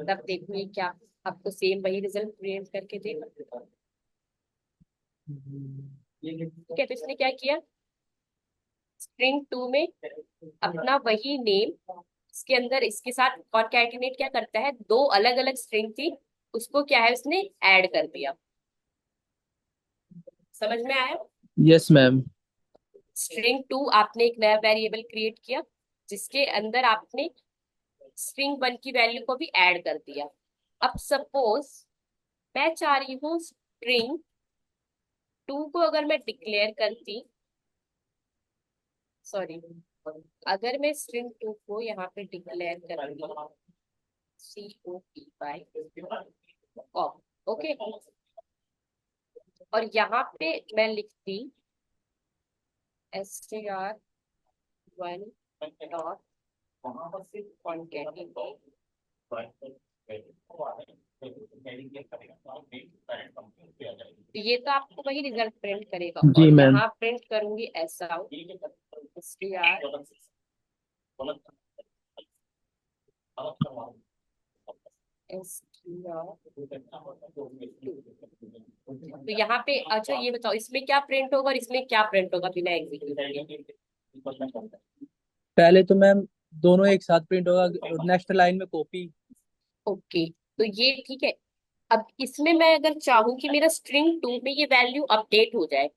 तब देखो ये क्या आपको सेम वही रिजल्ट प्रिंट करके देगा। ठीक है, तो इसने क्या किया, स्ट्रिंग 2 में अपना वही नेम, इसके अंदर इसके साथ कॉनकैटिनेट क्या करता है, दो अलग अलग स्ट्रिंग थी उसको क्या है उसने ऐड कर दिया। समझ में आया। Yes ma'am. स्ट्रिंग 2 आपने एक नया वेरिएबल क्रिएट किया जिसके अंदर आपने स्ट्रिंग 1 की वैल्यू को भी ऐड कर दिया। अब सपोज मैं चाह रही हूँ स्ट्रिंग 2 को अगर मैं डिक्लेयर करती, सॉरी, अगर मैं स्ट्रिंग 2 को यहाँ पे डिक्लेयर करती COPY कॉप, ओके, और यहाँ पे मैं लिखती str1 डॉट कॉनकैटिनेट, तो ये तो आपको वही रिजल्ट प्रिंट करेगा। जी और मैम। यहाँ प्रिंट करूंगी ऐसा str, तो यहाँ पे अच्छा ये बताओ इसमें क्या प्रिंट होगा और इसमें क्या प्रिंट होगा बिना एग्जीक्यूट किए। पहले तो मैम दोनों एक साथ प्रिंट होगा, नेक्स्ट लाइन में कॉपी। ओके, तो ये ठीक है। अब इसमें मैं अगर चाहूँ कि मेरा स्ट्रिंग 2 में ये वैल्यू अपडेट हो जाए,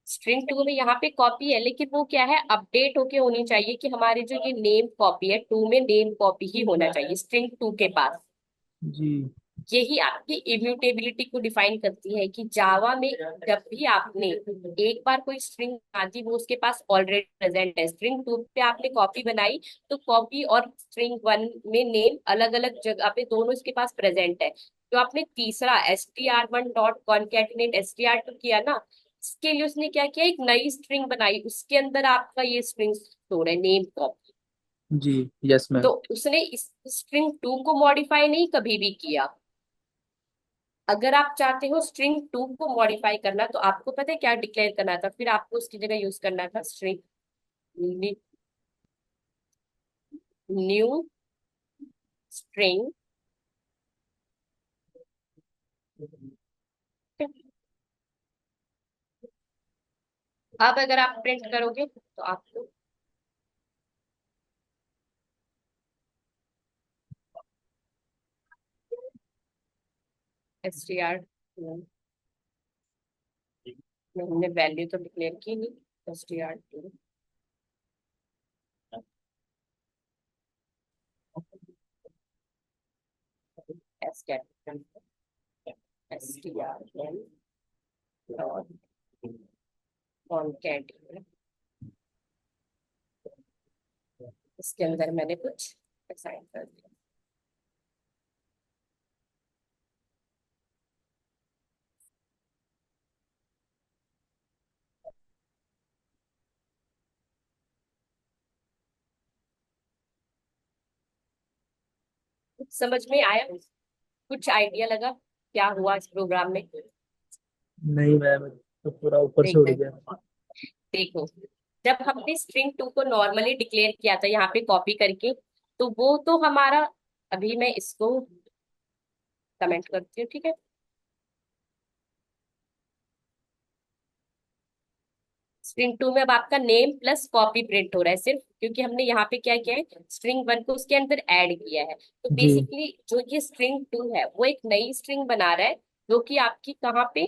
स्ट्रिंग 2 में यहाँ पे कॉपी है लेकिन वो क्या है अपडेट होके होनी चाहिए कि हमारे जो ये नेम कॉपी है 2 में नेम कॉपी ही होना चाहिए स्ट्रिंग 2 के पास। जी। यही आपकी इम्यूटेबिलिटी को डिफाइन करती है कि जावा में जब भी आपने एक बार कोई स्ट्रिंग बना दी वो उसके पास ऑलरेडी प्रेजेंट है, स्ट्रिंग 2 पे आपने कॉपी बनाई तो कॉपी और स्ट्रिंग 1 में नेम अलग अलग जगह पे दोनों इसके पास प्रेजेंट है। तो आपने तीसरा str1 डॉट कॉनकैटिनेट str2 किया ना, इसके लिए उसने क्या किया, एक नई स्ट्रिंग बनाई उसके अंदर आपका ये स्ट्रिंग स्टोर है नेम कॉपी। जी। यस तो मैम। उसने इस स्ट्रिंग 2 को मॉडिफाई नहीं कभी भी किया। अगर आप चाहते हो स्ट्रिंग 2 को मॉडिफाई करना तो आपको पता है क्या डिक्लेयर करना था, फिर आपको उसकी जगह यूज करना था स्ट्रिंग न्यू स्ट्रिंग। अब अगर आप प्रिंट करोगे तो आपको str, हमने वैल्यू तो डिक्लेयर की नहीं, str2 str1 डॉट कॉनकैटिनेट, इसके अंदर मैंने कुछ असाइन कर दिया। कुछ समझ में आया, कुछ आइडिया लगा क्या हुआ इस प्रोग्राम में। नहीं मैम, तो पूरा ऊपर से उड़ देखो गया। देखो जब हमने स्ट्रिंग 2 को नॉर्मली डिक्लेयर किया था यहाँ पे कॉपी करके, तो वो तो हमारा, अभी मैं इसको कमेंट करती हूँ, ठीक है। स्ट्रिंग 2 में अब आपका नेम प्लस कॉपी प्रिंट हो रहा है सिर्फ क्योंकि हमने यहाँ पे क्या किया है, स्ट्रिंग 1 को उसके अंदर ऐड किया है। तो जी। बेसिकली जो ये स्ट्रिंग 2 है वो एक नई स्ट्रिंग बना रहा है जो कि आपकी कहाँ पे,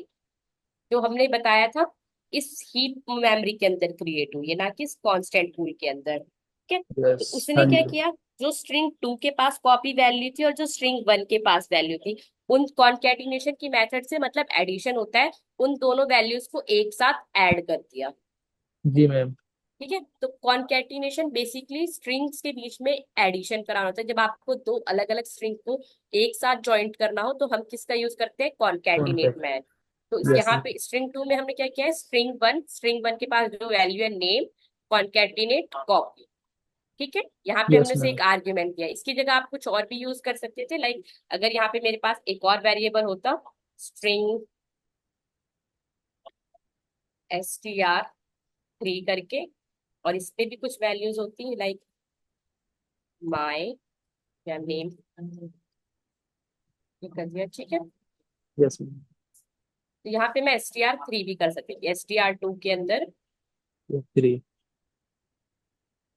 जो हमने बताया था इस हीप मेमोरी के अंदर क्रिएट हुई है, ना कि इस कांस्टेंट पूल के अंदर, ठीक है। तो यस। उसने हाँ क्या जी। किया, जो स्ट्रिंग 2 के पास कॉपी वैल्यू थी और जो स्ट्रिंग 1 के पास वैल्यू थी, उन कॉन्कैटिनेशन की मेथड से मतलब एडिशन होता है, उन दोनों वैल्यूज को एक साथ ऐड कर दिया। जी मैम। ठीक है। तो कॉन्केटिनेशन बेसिकली स्ट्रिंग्स के बीच में एडिशन कराना होता है। जब आपको दो अलग अलग स्ट्रिंग को एक साथ जॉइंट करना हो तो हम किसका यूज करते हैं, कॉन्केटिनेट कॉन्टेक्ट। में। तो यस यहाँ मैम। पे स्ट्रिंग टू में हमने क्या किया है, स्ट्रिंग वन के पास जो वैल्यू है नेम, कॉन्केटिनेट कॉपी। ठीक है। यहाँ पे यस हमने से मैम। एक आर्ग्यूमेंट दिया, इसकी जगह आप कुछ और भी यूज कर सकते थे। लाइक अगर यहाँ पे मेरे पास एक और वेरिएबल होता, स्ट्रिंग str3 करके, और इस पे भी कुछ वैल्यूज होती है लाइक माई या नेम, ये कर दिया। ठीक है। Yes ma'am. तो यहाँ पे मैं str3 भी कर सकती थी str2 के अंदर। 3।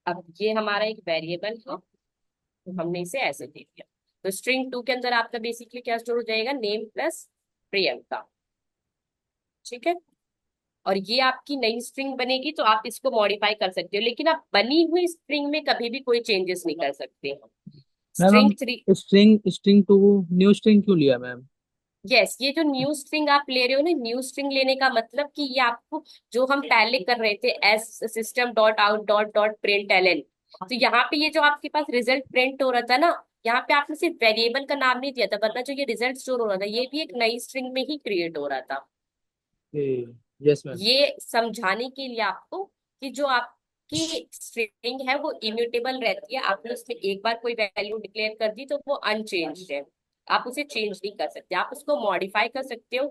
अब ये हमारा एक वेरिएबल है, तो हमने इसे ऐसे दे दिया। तो स्ट्रिंग टू के अंदर आपका बेसिकली क्या स्टोर हो जाएगा, नेम प्लस प्रियंका। ठीक है। और ये आपकी नई स्ट्रिंग बनेगी तो आप इसको मॉडिफाई कर सकते हो, लेकिन आप बनी हुई स्ट्रिंग में कभी भी कोई चेंजेस नहीं कर सकते। मैम हम string three, string string two new string क्यों लिया मैम? यस, ये जो न्यू स्ट्रिंग आप ले रहे हो ना, न्यू स्ट्रिंग लेने का मतलब कि ये आपको, जो हम पहले कर रहे थे S system dot out dot dot print L, तो यहाँ पे ये जो आपके पास रिजल्ट प्रिंट हो रहा था ना, यहाँ पे आपने सिर्फ वेरिएबल का नाम नहीं दिया था, वरना जो ये रिजल्ट स्टोर हो रहा था ये भी एक नई स्ट्रिंग में ही क्रिएट हो रहा था। Yes ma'am. ये समझाने के लिए आपको कि जो आपकी स्ट्रिंग है वो इम्यूटेबल रहती है। आपने उसमें एक बार कोई वैल्यू डिक्लेयर कर दी तो वो अनचेंज्ड है, आप उसे चेंज नहीं कर सकते। आप उसको मॉडिफाई कर सकते हो,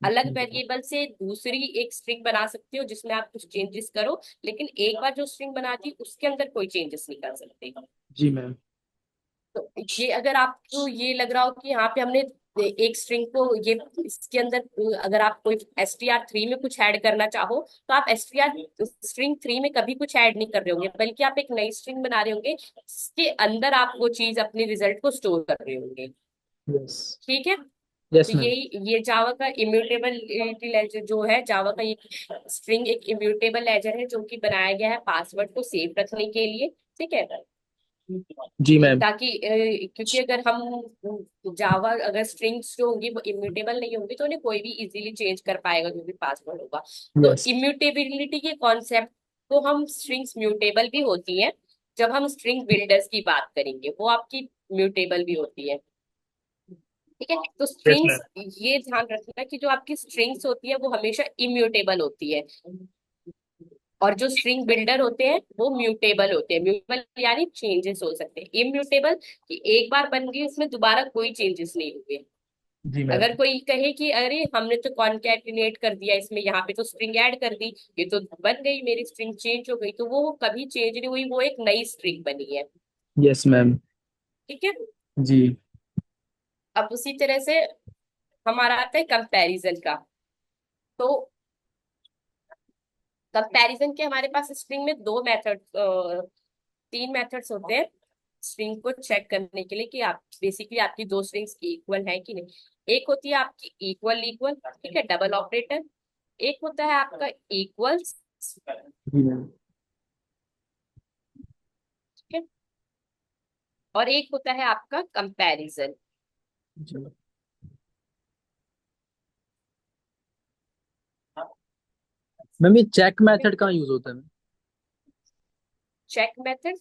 अलग वेरिएबल से दूसरी एक स्ट्रिंग बना सकते हो जिसमें आप कुछ चेंजेस करो, लेकिन एक बार जो स्ट्रिंग बना दी उसके अंदर कोई चेंजेस नहीं कर सकते। जी मैम। तो ये अगर आपको ये लग रहा हो कि यहाँ पे हमने एक स्ट्रिंग को ये इसके अंदर, अगर आप कोई str3 में कुछ ऐड करना चाहो तो आप str3 में कभी कुछ ऐड नहीं कर रहे होंगे, बल्कि आप एक नई स्ट्रिंग बना रहे होंगे जिसके अंदर आप वो चीज अपने रिजल्ट को स्टोर कर रहे होंगे। यस। ठीक है। यस तो मैम। ये जावा का इम्यूटेबल लेजर जो है, जावा का ये स्ट्रिंग एक इम्यूटेबल लेजर है जो कि बनाया गया है पासवर्ड को सेव रखने के लिए। ठीक है। जी मैम। ताकि क्योंकि अगर हम जावा अगर स्ट्रिंग्स जो होंगी वो इम्यूटेबल नहीं होंगी तो उन्हें कोई भी इजीली चेंज कर पाएगा जो भी पासवर्ड होगा। तो यस। इम्यूटेबिलिटी के कॉन्सेप्ट को, हम स्ट्रिंग्स म्यूटेबल भी होती है जब हम स्ट्रिंग बिल्डर्स की बात करेंगे, वो आपकी म्यूटेबल भी होती है। ठीक है। तो यस स्ट्रिंग्स, मैम। ये ध्यान रखना कि जो आपकी स्ट्रिंग्स होती है वो हमेशा इम्यूटेबल होती है, और जो स्ट्रिंग बिल्डर होते हैं वो म्यूटेबल होते हैं। म्यूटेबल यानी चेंजेस हो सकते हैं, इम्यूटेबल कि एक बार बन गई उसमें दोबारा कोई चेंजेस नहीं हुए। जी मैम। अगर कोई कहे कि अरे हमने तो कॉन्कैटिनेट कर दिया इसमें, यहाँ पे तो स्ट्रिंग ऐड कर दी, ये तो बन गई मेरी स्ट्रिंग, चेंज हो गई, तो वो कभी चेंज नहीं हुई, वो एक नई स्ट्रिंग बनी है। Yes ma'am. ठीक है। जी। अब उसी तरह से हमारा आता है कंपैरिजन का। तो कंपैरिजन के हमारे पास स्ट्रिंग में दो मेथड, तीन मेथड्स होते हैं स्ट्रिंग को चेक करने के लिए कि आप बेसिकली आपकी दो स्ट्रिंग्स इक्वल है कि नहीं। एक होती है आपकी इक्वल इक्वल, ठीक है, डबल ऑपरेटर। एक होता है आपका इक्वल्स, जी मैम। ठीक है, और एक होता है आपका कंपैरिजन। जी मैम, ये चेक मेथड कहाँ यूज होता है? चेक मेथड,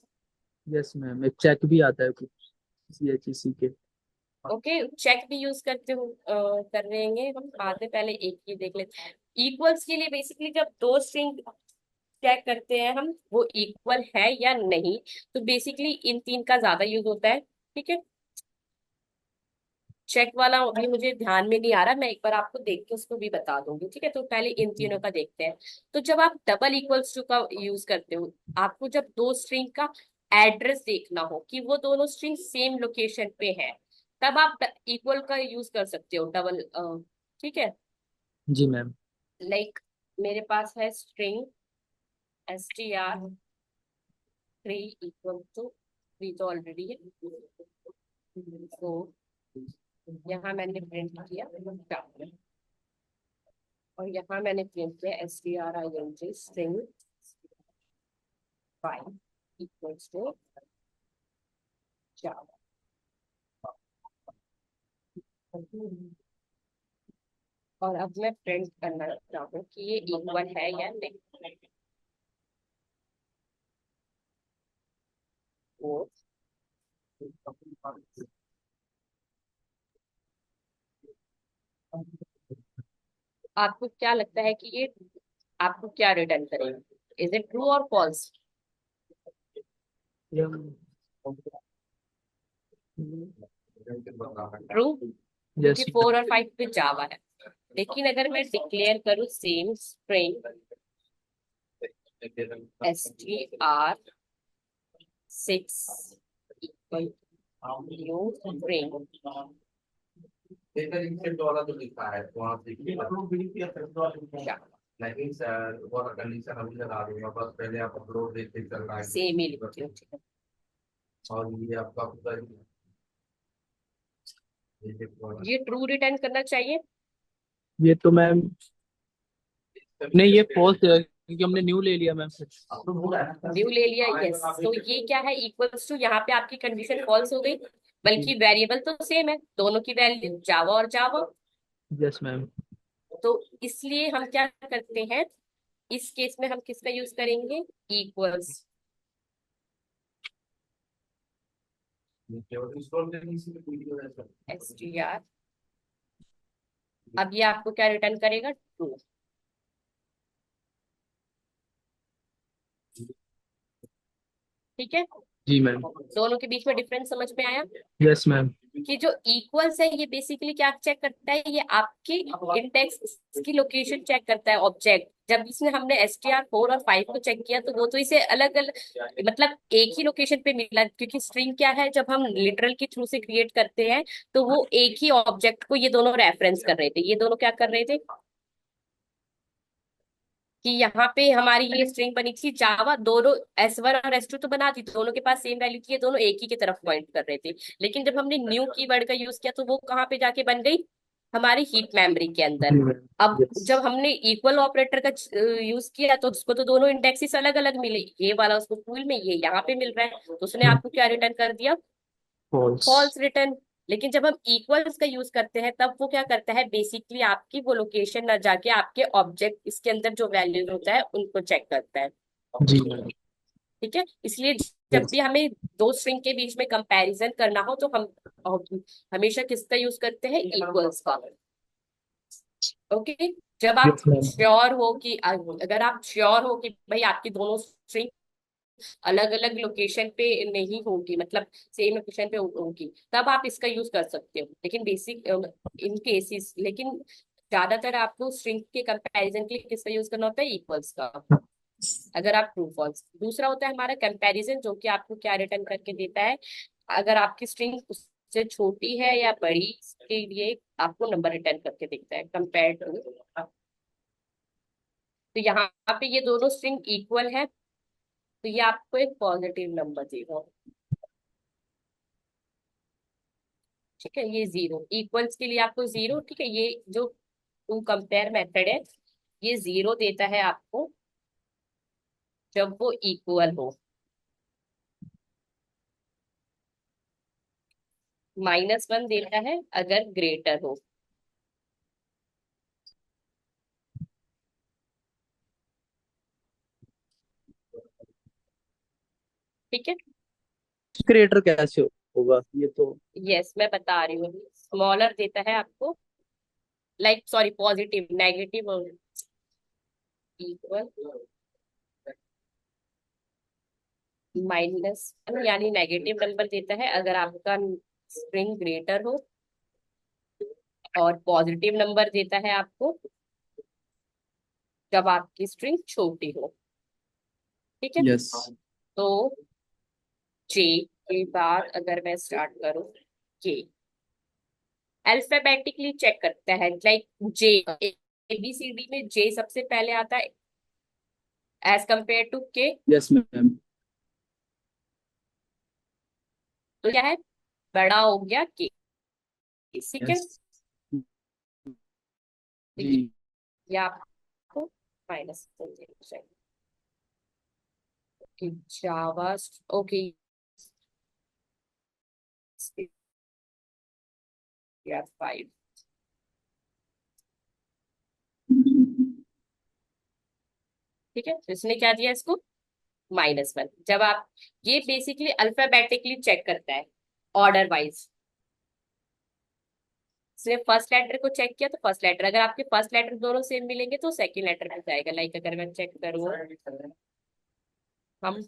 यस मैम, एक चेक भी आता है कुछ CHEC के। ओके, चेक भी यूज करते हो, कर रहे हैं हम बाद में, पहले एक ही देख लेते हैं। इक्वल्स के लिए बेसिकली जब दो स्ट्रिंग चेक करते हैं हम वो इक्वल है या नहीं, तो बेसिकली इन तीन का ज्यादा यूज होता है। ठीक है। चेक वाला अभी मुझे ध्यान में नहीं आ रहा, मैं एक बार आपको देख के उसको भी बता दूंगी। ठीक है। तो पहले इन तीनों का देखते हैं। तो जब आप डबल इक्वल्स टू का यूज करते हो, आपको जब दो स्ट्रिंग का एड्रेस देखना हो कि वो दोनों स्ट्रिंग सेम लोकेशन पे है, तब आप इक्वल का यूज कर सकते हो, डबल। ठीक है। जी मैम। लाइक मेरे पास है स्ट्रिंग str3 इक्वल टू 3, तो ऑलरेडी है, तो यहाँ मैंने प्रिंट किया चार, और यहाँ मैंने प्रिंट किया string स्ट्रिंग 5 इक्वल्स टू 4। और अब मैं प्रिंट करना चाहता हूँ कि ये इक्वल है या नहीं। वो आपको क्या लगता है कि ये आपको क्या रिटर्न करेगा? इज इट ट्रू और फॉल्स? Yeah. ट्रू, Yes, क्योंकि 4 और 5 पे जावा है। लेकिन अगर मैं डिक्लेयर करूँ same string str6 equal new string, वाला जो लिखा है वहाँ देखिए क्या लेकिन सर वो कंडीशन अभी लगा दूंगा बस पहले आप अपलोड देखते चलना है सेम ही लिखती हूँ, ठीक है। और ये आपका पूरा ये देखो ये ट्रू रिटर्न करना चाहिए। ये तो मैम नहीं, ये फॉल्स है क्योंकि हमने न्यू ले लिया मैम। न्यू ले लिया, यस। तो ये क्या है, इक्वल्स टू, यहाँ पे आपकी कंडीशन फॉल्स हो गई, बल्कि वेरिएबल तो सेम है, दोनों की वैल्यू जावा और जावा। Yes ma'am. तो इसलिए हम क्या करते हैं, इस केस में हम किसका यूज करेंगे, इक्वल्स केवल इंस्टॉल करने से वीडियो है सर str। अब ये आपको क्या रिटर्न करेगा, ट्रू। ठीक है, जी मैम। दोनों के बीच में डिफरेंस समझ में आया? Yes ma'am. कि जो इक्वल्स है ये बेसिकली क्या चेक करता है, ये आपके इंडेक्स की लोकेशन चेक करता है, ऑब्जेक्ट। जब इसने हमने str4 और 5 को चेक किया तो वो तो इसे अलग अलग, मतलब एक ही लोकेशन पे मिला, क्योंकि स्ट्रिंग क्या है, जब हम लिटरल के थ्रू से क्रिएट करते हैं तो वो एक ही ऑब्जेक्ट को ये दोनों रेफरेंस कर रहे थे। ये दोनों क्या कर रहे थे कि यहाँ पे हमारी ये स्ट्रिंग बनी थी जावा, दोनों S1 और S2 तो बना दी, दोनों के पास सेम वैल्यू थी, ये दोनों एक ही की तरफ पॉइंट कर रहे थे। लेकिन जब हमने न्यू कीवर्ड का यूज किया तो वो कहाँ पे जाके बन गई, हमारी हीप मेमोरी के अंदर। जी मैम। अब यस। जब हमने इक्वल ऑपरेटर का यूज किया तो उसको तो दोनों इंडेक्सेस अलग अलग मिले, ये वाला उसको फूल में, ये यहाँ पे मिल रहा है, तो उसने आपको क्या रिटर्न कर दिया, फॉल्स। False return. लेकिन जब हम इक्वल्स का यूज करते हैं तब वो क्या करता है, बेसिकली आपकी वो लोकेशन ना जाके आपके ऑब्जेक्ट इसके अंदर जो वैल्यू होता है उनको चेक करता है। जी मैम। ठीक है, इसलिए जब भी हमें दो स्ट्रिंग के बीच में कंपैरिजन करना हो तो हम हमेशा किसका यूज करते हैं, इक्वल्स का। ओके, जब आप यस मैम। श्योर हो कि अगर आप श्योर हो कि भाई आपकी दोनों स्ट्रिंग अलग अलग लोकेशन पे नहीं होगी, मतलब सेम लोकेशन पे होगी, तब आप इसका यूज कर सकते हो। लेकिन बेसिक इन केसेस, लेकिन ज्यादातर आपको स्ट्रिंग के कंपैरिजन के लिए किसका यूज करना होता है, इक्वल्स का। अगर आप ट्रू फॉल्स, दूसरा होता है हमारा कंपैरिजन, जो कि आपको क्या रिटर्न करके देता है, अगर आपकी स्ट्रिंग उससे छोटी है या बड़ी, इसके लिए आपको नंबर रिटर्न करके देता है कंपेयर टू। तो यहाँ पे ये दोनों स्ट्रिंग इक्वल है तो ये आपको एक पॉजिटिव नंबर देगा। ठीक है, ये जीरो, इक्वल्स के लिए आपको जीरो, ठीक है। ये जो टू कंपेयर मेथड है ये जीरो देता है आपको जब वो इक्वल हो, -1 देता है अगर ग्रेटर हो। ठीक है, क्रिएटर कैसे होगा ये तो। यस मैं बता रही हूँ, स्मॉलर देता है आपको, like sorry positive, negative equal minus, यानी नेगेटिव नंबर देता है अगर आपका स्ट्रिंग ग्रेटर हो, और पॉजिटिव नंबर देता है आपको जब आपकी स्ट्रिंग छोटी हो। ठीक है, यस। तो जे के बाद अगर मैं स्टार्ट करूं, के अल्फाबेटिकली चेक करता है, लाइक जे, ABCD में जे सबसे पहले आता है एज कंपेयर टू के। Yes ma'am. तो क्या है, बड़ा हो गया के। ठीक है, यस। तो जी। ये आपको माइनस चाहिए। जावा, ओके, या 5। ठीक है, तो इसने क्या दिया इसको, -1। जब आप, ये बेसिकली अल्फाबेटिकली चेक करता है ऑर्डर वाइज। इसने फर्स्ट लेटर को चेक किया तो फर्स्ट लेटर, अगर आपके फर्स्ट लेटर दोनों सेम मिलेंगे तो सेकंड लेटर पे जाएगा। लाइक अगर मैं चेक करूँ, हम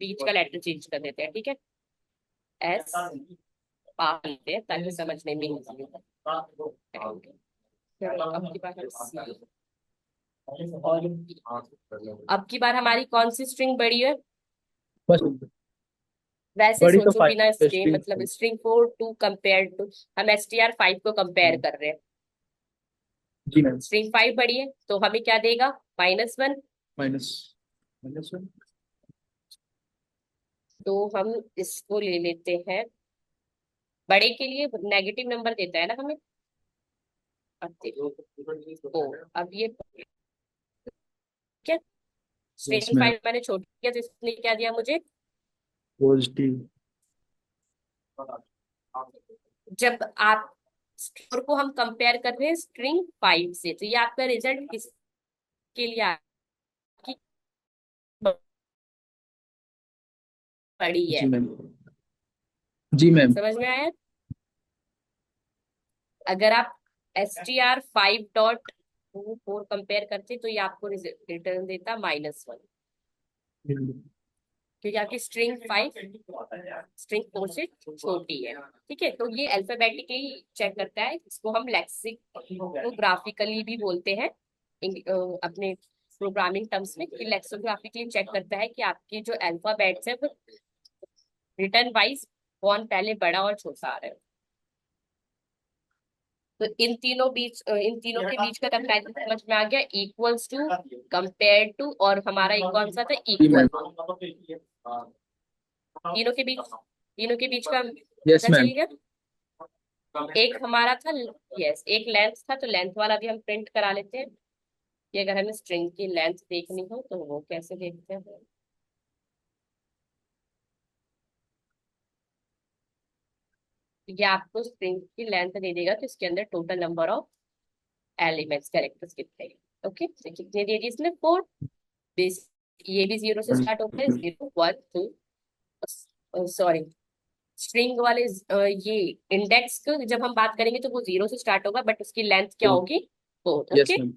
बीच का लेटर चेंज कर देते हैं, ठीक है, एस पा लेते हैं ताकि समझने में easy हो। चलो, अब की बार हम C। और अब की बार हमारी कौन सी स्ट्रिंग बड़ी है? बस वैसे बड़ी तो सोचो बिना फाइव इसके, स्ट्रिंग। मतलब स्ट्रिंग 4 टू कंपेयर टू, हम str5 को कंपेयर कर रहे हैं। जी मैम। स्ट्रिंग 5 बड़ी है तो हमें क्या देगा? -1। Minus minus one. तो हम इसको ले लेते हैं, बड़े के लिए नेगेटिव नंबर देता है ना हमें। अब देखो, अब ये क्या, यस स्ट्रिंग मैम। 5 मैंने छोड़ दिया तो इसने क्या दिया मुझे? पॉजिटिव। जब आप स्कोर को हम कंपेयर कर रहे हैं स्ट्रिंग 5 से, तो ये आपका रिजल्ट किसके लिए आपकी बड़ी जी है? मैम। जी मैम। समझ में आया? अगर आप str5.24 कंपेयर करते तो ये आपको रिटर्न देता -1, क्योंकि आपकी स्ट्रिंग 4 से छोटी है। ठीक है, तो ये अल्फाबेटिकली चेक करता है, इसको हम लेक्सिकोग्राफिकली भी बोलते हैं अपने प्रोग्रामिंग टर्म्स में, कि लेक्सिकोग्राफिकली चेक करता है कि आपके जो अल्फाबेट्स है वो रिटर्न वाइज कौन पहले बड़ा और छोटा आ रहा है। तो इन तीनों के बीच का कंपैरिजन समझ में आ गया, इक्वल्स टू, कंपेयर टू, और हमारा एक कौन सा था? जी इक्वल। मैम। तीनों के बीच का यस पता चल मैम। गया। एक हमारा था, यस, एक लेंथ था, तो लेंथ वाला भी हम प्रिंट करा लेते हैं कि अगर हमें स्ट्रिंग की लेंथ देखनी हो तो वो कैसे देखते हैं। ये आपको स्ट्रिंग की लेंथ दे देगा कि इसके अंदर total number of elements, characters कितने हैं। ओके, तो कितने दे दिए इसने? 4। बेस, ये भी 0 से स्टार्ट होता है, 0 1 2, सॉरी, स्ट्रिंग वाले ये इंडेक्स को जब हम बात करेंगे तो वो 0 से स्टार्ट होगा, बट उसकी लेंथ क्या होगी? 4। Yes okay, ma'am.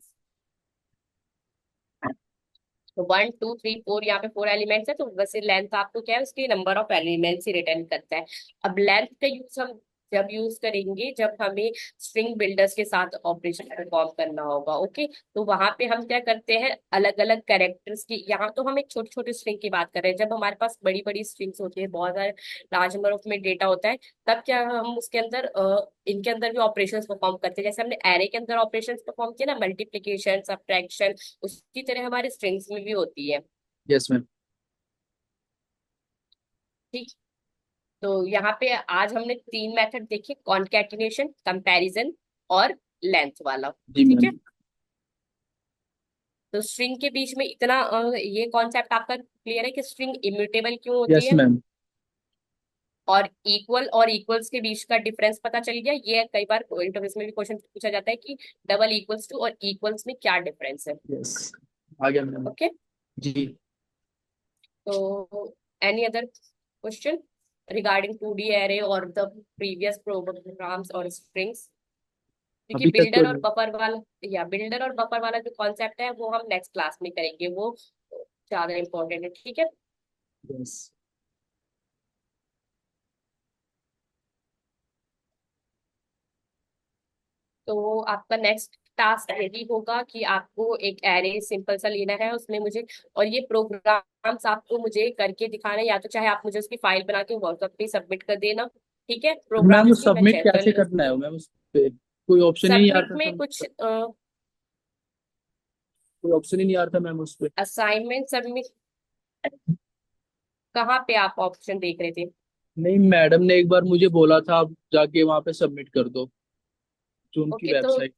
तो 1 2 3 4, यहाँ पे 4 एलिमेंट्स है, तो वैसे लेंथ आपको क्या है, उसके number of elements he return करता है। अब लेंथ का यूज हम जब यूज करेंगे जब हमें स्ट्रिंग बिल्डर्स के साथ ऑपरेशन परफॉर्म करना होगा। ओके, तो वहां पे हम क्या करते हैं, अलग अलग कैरेक्टर्स की, यहाँ तो हम एक छोटी छोटी स्ट्रिंग की बात कर रहे हैं, जब हमारे पास बड़ी बड़ी स्ट्रिंग्स होती है, बहुत सारे लार्ज नंबर ऑफ में डेटा होता है, तब क्या हम उसके अंदर इनके अंदर भी ऑपरेशंस परफॉर्म करते हैं। जैसे हमने एरे के अंदर ऑपरेशंस परफॉर्म किया ना, मल्टीप्लीकेशन, सब्ट्रैक्शन, उसी तरह हमारे स्ट्रिंग्स में भी होती है। Yes ma'am. ठीक, तो यहाँ पे आज हमने 3 मेथड देखे, कॉन्कैटिनेशन, कंपैरिजन और लेंथ वाला। जी ठीक मैम। है, तो स्ट्रिंग के बीच में इतना ये कॉन्सेप्ट आपका क्लियर है कि स्ट्रिंग इम्यूटेबल क्यों होती यस है, मैम। और इक्वल और इक्वल्स के बीच का डिफरेंस पता चल गया। ये कई बार इंटरव्यूज में भी क्वेश्चन पूछा जाता है कि डबल इक्वल्स टू और इक्वल्स में क्या डिफरेंस है। यस, आ गया मैम। ओके, जी। तो any other question regarding 2D array और द प्रीवियस प्रोग्राम्स और स्ट्रिंग्स? क्योंकि अभी तक तो बिल्डर और बफर वाला जो कॉन्सेप्ट है वो हम नेक्स्ट क्लास में करेंगे, वो ज्यादा इम्पोर्टेंट है। ठीक है, यस। तो आपका नेक्स्ट टास्क यही होगा कि आपको एक एरे सिंपल सा लेना है, उसमें मुझे, और ये प्रोग्राम्स आपको मुझे करके दिखाना है, या तो चाहे आप मुझे उसकी फाइल बना के व्हाट्सएप पे सबमिट कर देना। ठीक है, मैम वो प्रोग्राम्स भी मैं सबमिट चेक कर कैसे करना लूंगी। है मैम, उस पे कोई ऑप्शन ही नहीं आ सबमिट रहा में था। कुछ कोई ऑप्शन ही नहीं आ रहा था मैम उस पे। असाइनमेंट सबमिट, कहाँ पे आप ऑप्शन देख रहे थे? नहीं, मैडम ने एक बार मुझे बोला था आप जाके वहां पे सबमिट कर दो, जो उनकी ओके, तो वेबसाइट।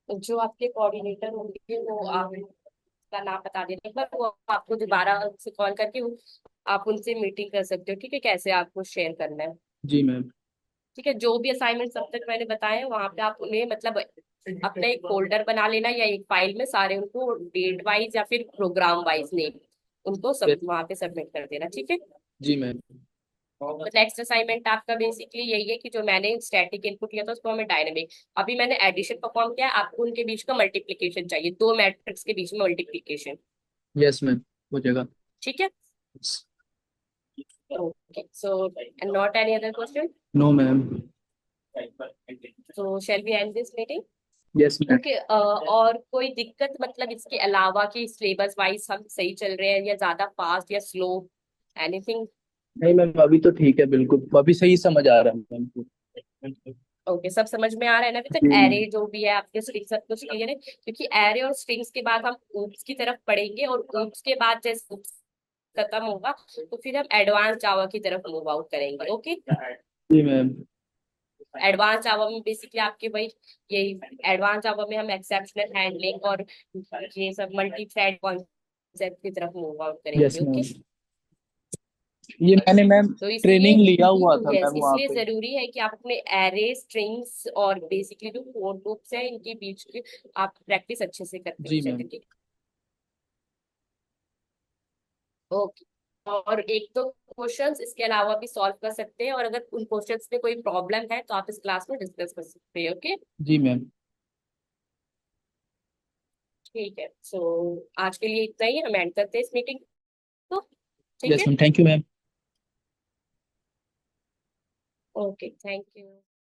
जो आपके कोऑर्डिनेटर होंगे वो आप का नाम बता देना एक बार, वो आपको दोबारा से कॉल करके आप उनसे मीटिंग कर सकते हो। ठीक है, कैसे आपको शेयर करना है। जी मैम। ठीक है, जो भी असाइनमेंट सब तक मैंने बताए हैं वहां पे आप उन्हें मतलब अपना एक फोल्डर बना लेना, या एक फाइल में सारे उनको डेट वाइज या फिर प्रोग्राम वाइज नेम, उनको सब वहां पे सबमिट कर देना, ठीक है। जी मैम। तो नेक्स्ट असाइनमेंट आपका बेसिकली यही है कि जो मैंने स्टैटिक इनपुट लिया था उसको हमें डायनेमिक, अभी मैंने एडिशन परफॉर्म किया है, आपको उनके बीच का मल्टीप्लीकेशन चाहिए, दो मैट्रिक्स के बीच में मल्टीप्लीकेशन, यस मैम, हो जाएगा। ठीक है। Okay, so not any other question, no ma'am. So shall we end this meeting. Yes ma'am. Okay, और कोई दिक्कत मतलब इसके अलावा कि सिलेबस वाइज हम सही चल रहे हैं या ज्यादा फास्ट या स्लो, एनीथिंग? नहीं मैम, अभी तो ठीक है, बिल्कुल अभी सही समझ आ रहा है मैम को। ओके, सब समझ में आ रहा है ना अभी तक? जी मैम। एरे जो भी है आपके स्ट्रिंग सब कुछ क्लियर है, क्योंकि एरे और स्ट्रिंग्स के बाद हम oops की तरफ पढ़ेंगे, और oops के बाद जैसे oops खत्म होगा तो फिर हम एडवांस जावा की तरफ मूव आउट करेंगे। ओके, जी मैम। एडवांस जावा में बेसिकली आपके वही यही, एडवांस जावा में हम एक्सेप्शनल हैंडलिंग और ये सब मल्टी थ्रेड कॉन्सेप्ट की तरफ मूव आउट यस करेंगे। मैम, ओके, ये मैंने मैम तो इसलिए ट्रेनिंग लिया हुआ था यस, मैम वहाँ इसलिए पे। जरूरी है कि आप अपने एरे स्ट्रिंग्स और बेसिकली जो फोर लूप्स है इनके बीच की आप प्रैक्टिस अच्छे से करते हो जी मैम। जाके। ओके, और एक दो क्वेश्चंस इसके अलावा भी सॉल्व कर सकते हैं, और अगर उन क्वेश्चंस में कोई प्रॉब्लम है तो आप इस क्लास में डिस्कस कर सकते हैं। ओके, जी मैम। ठीक है, सो आज के लिए इतना ही, हम एंड करते हैं इस मीटिंग को, ठीक यस है। Ma'am, thank you ma'am. Okay, thank you.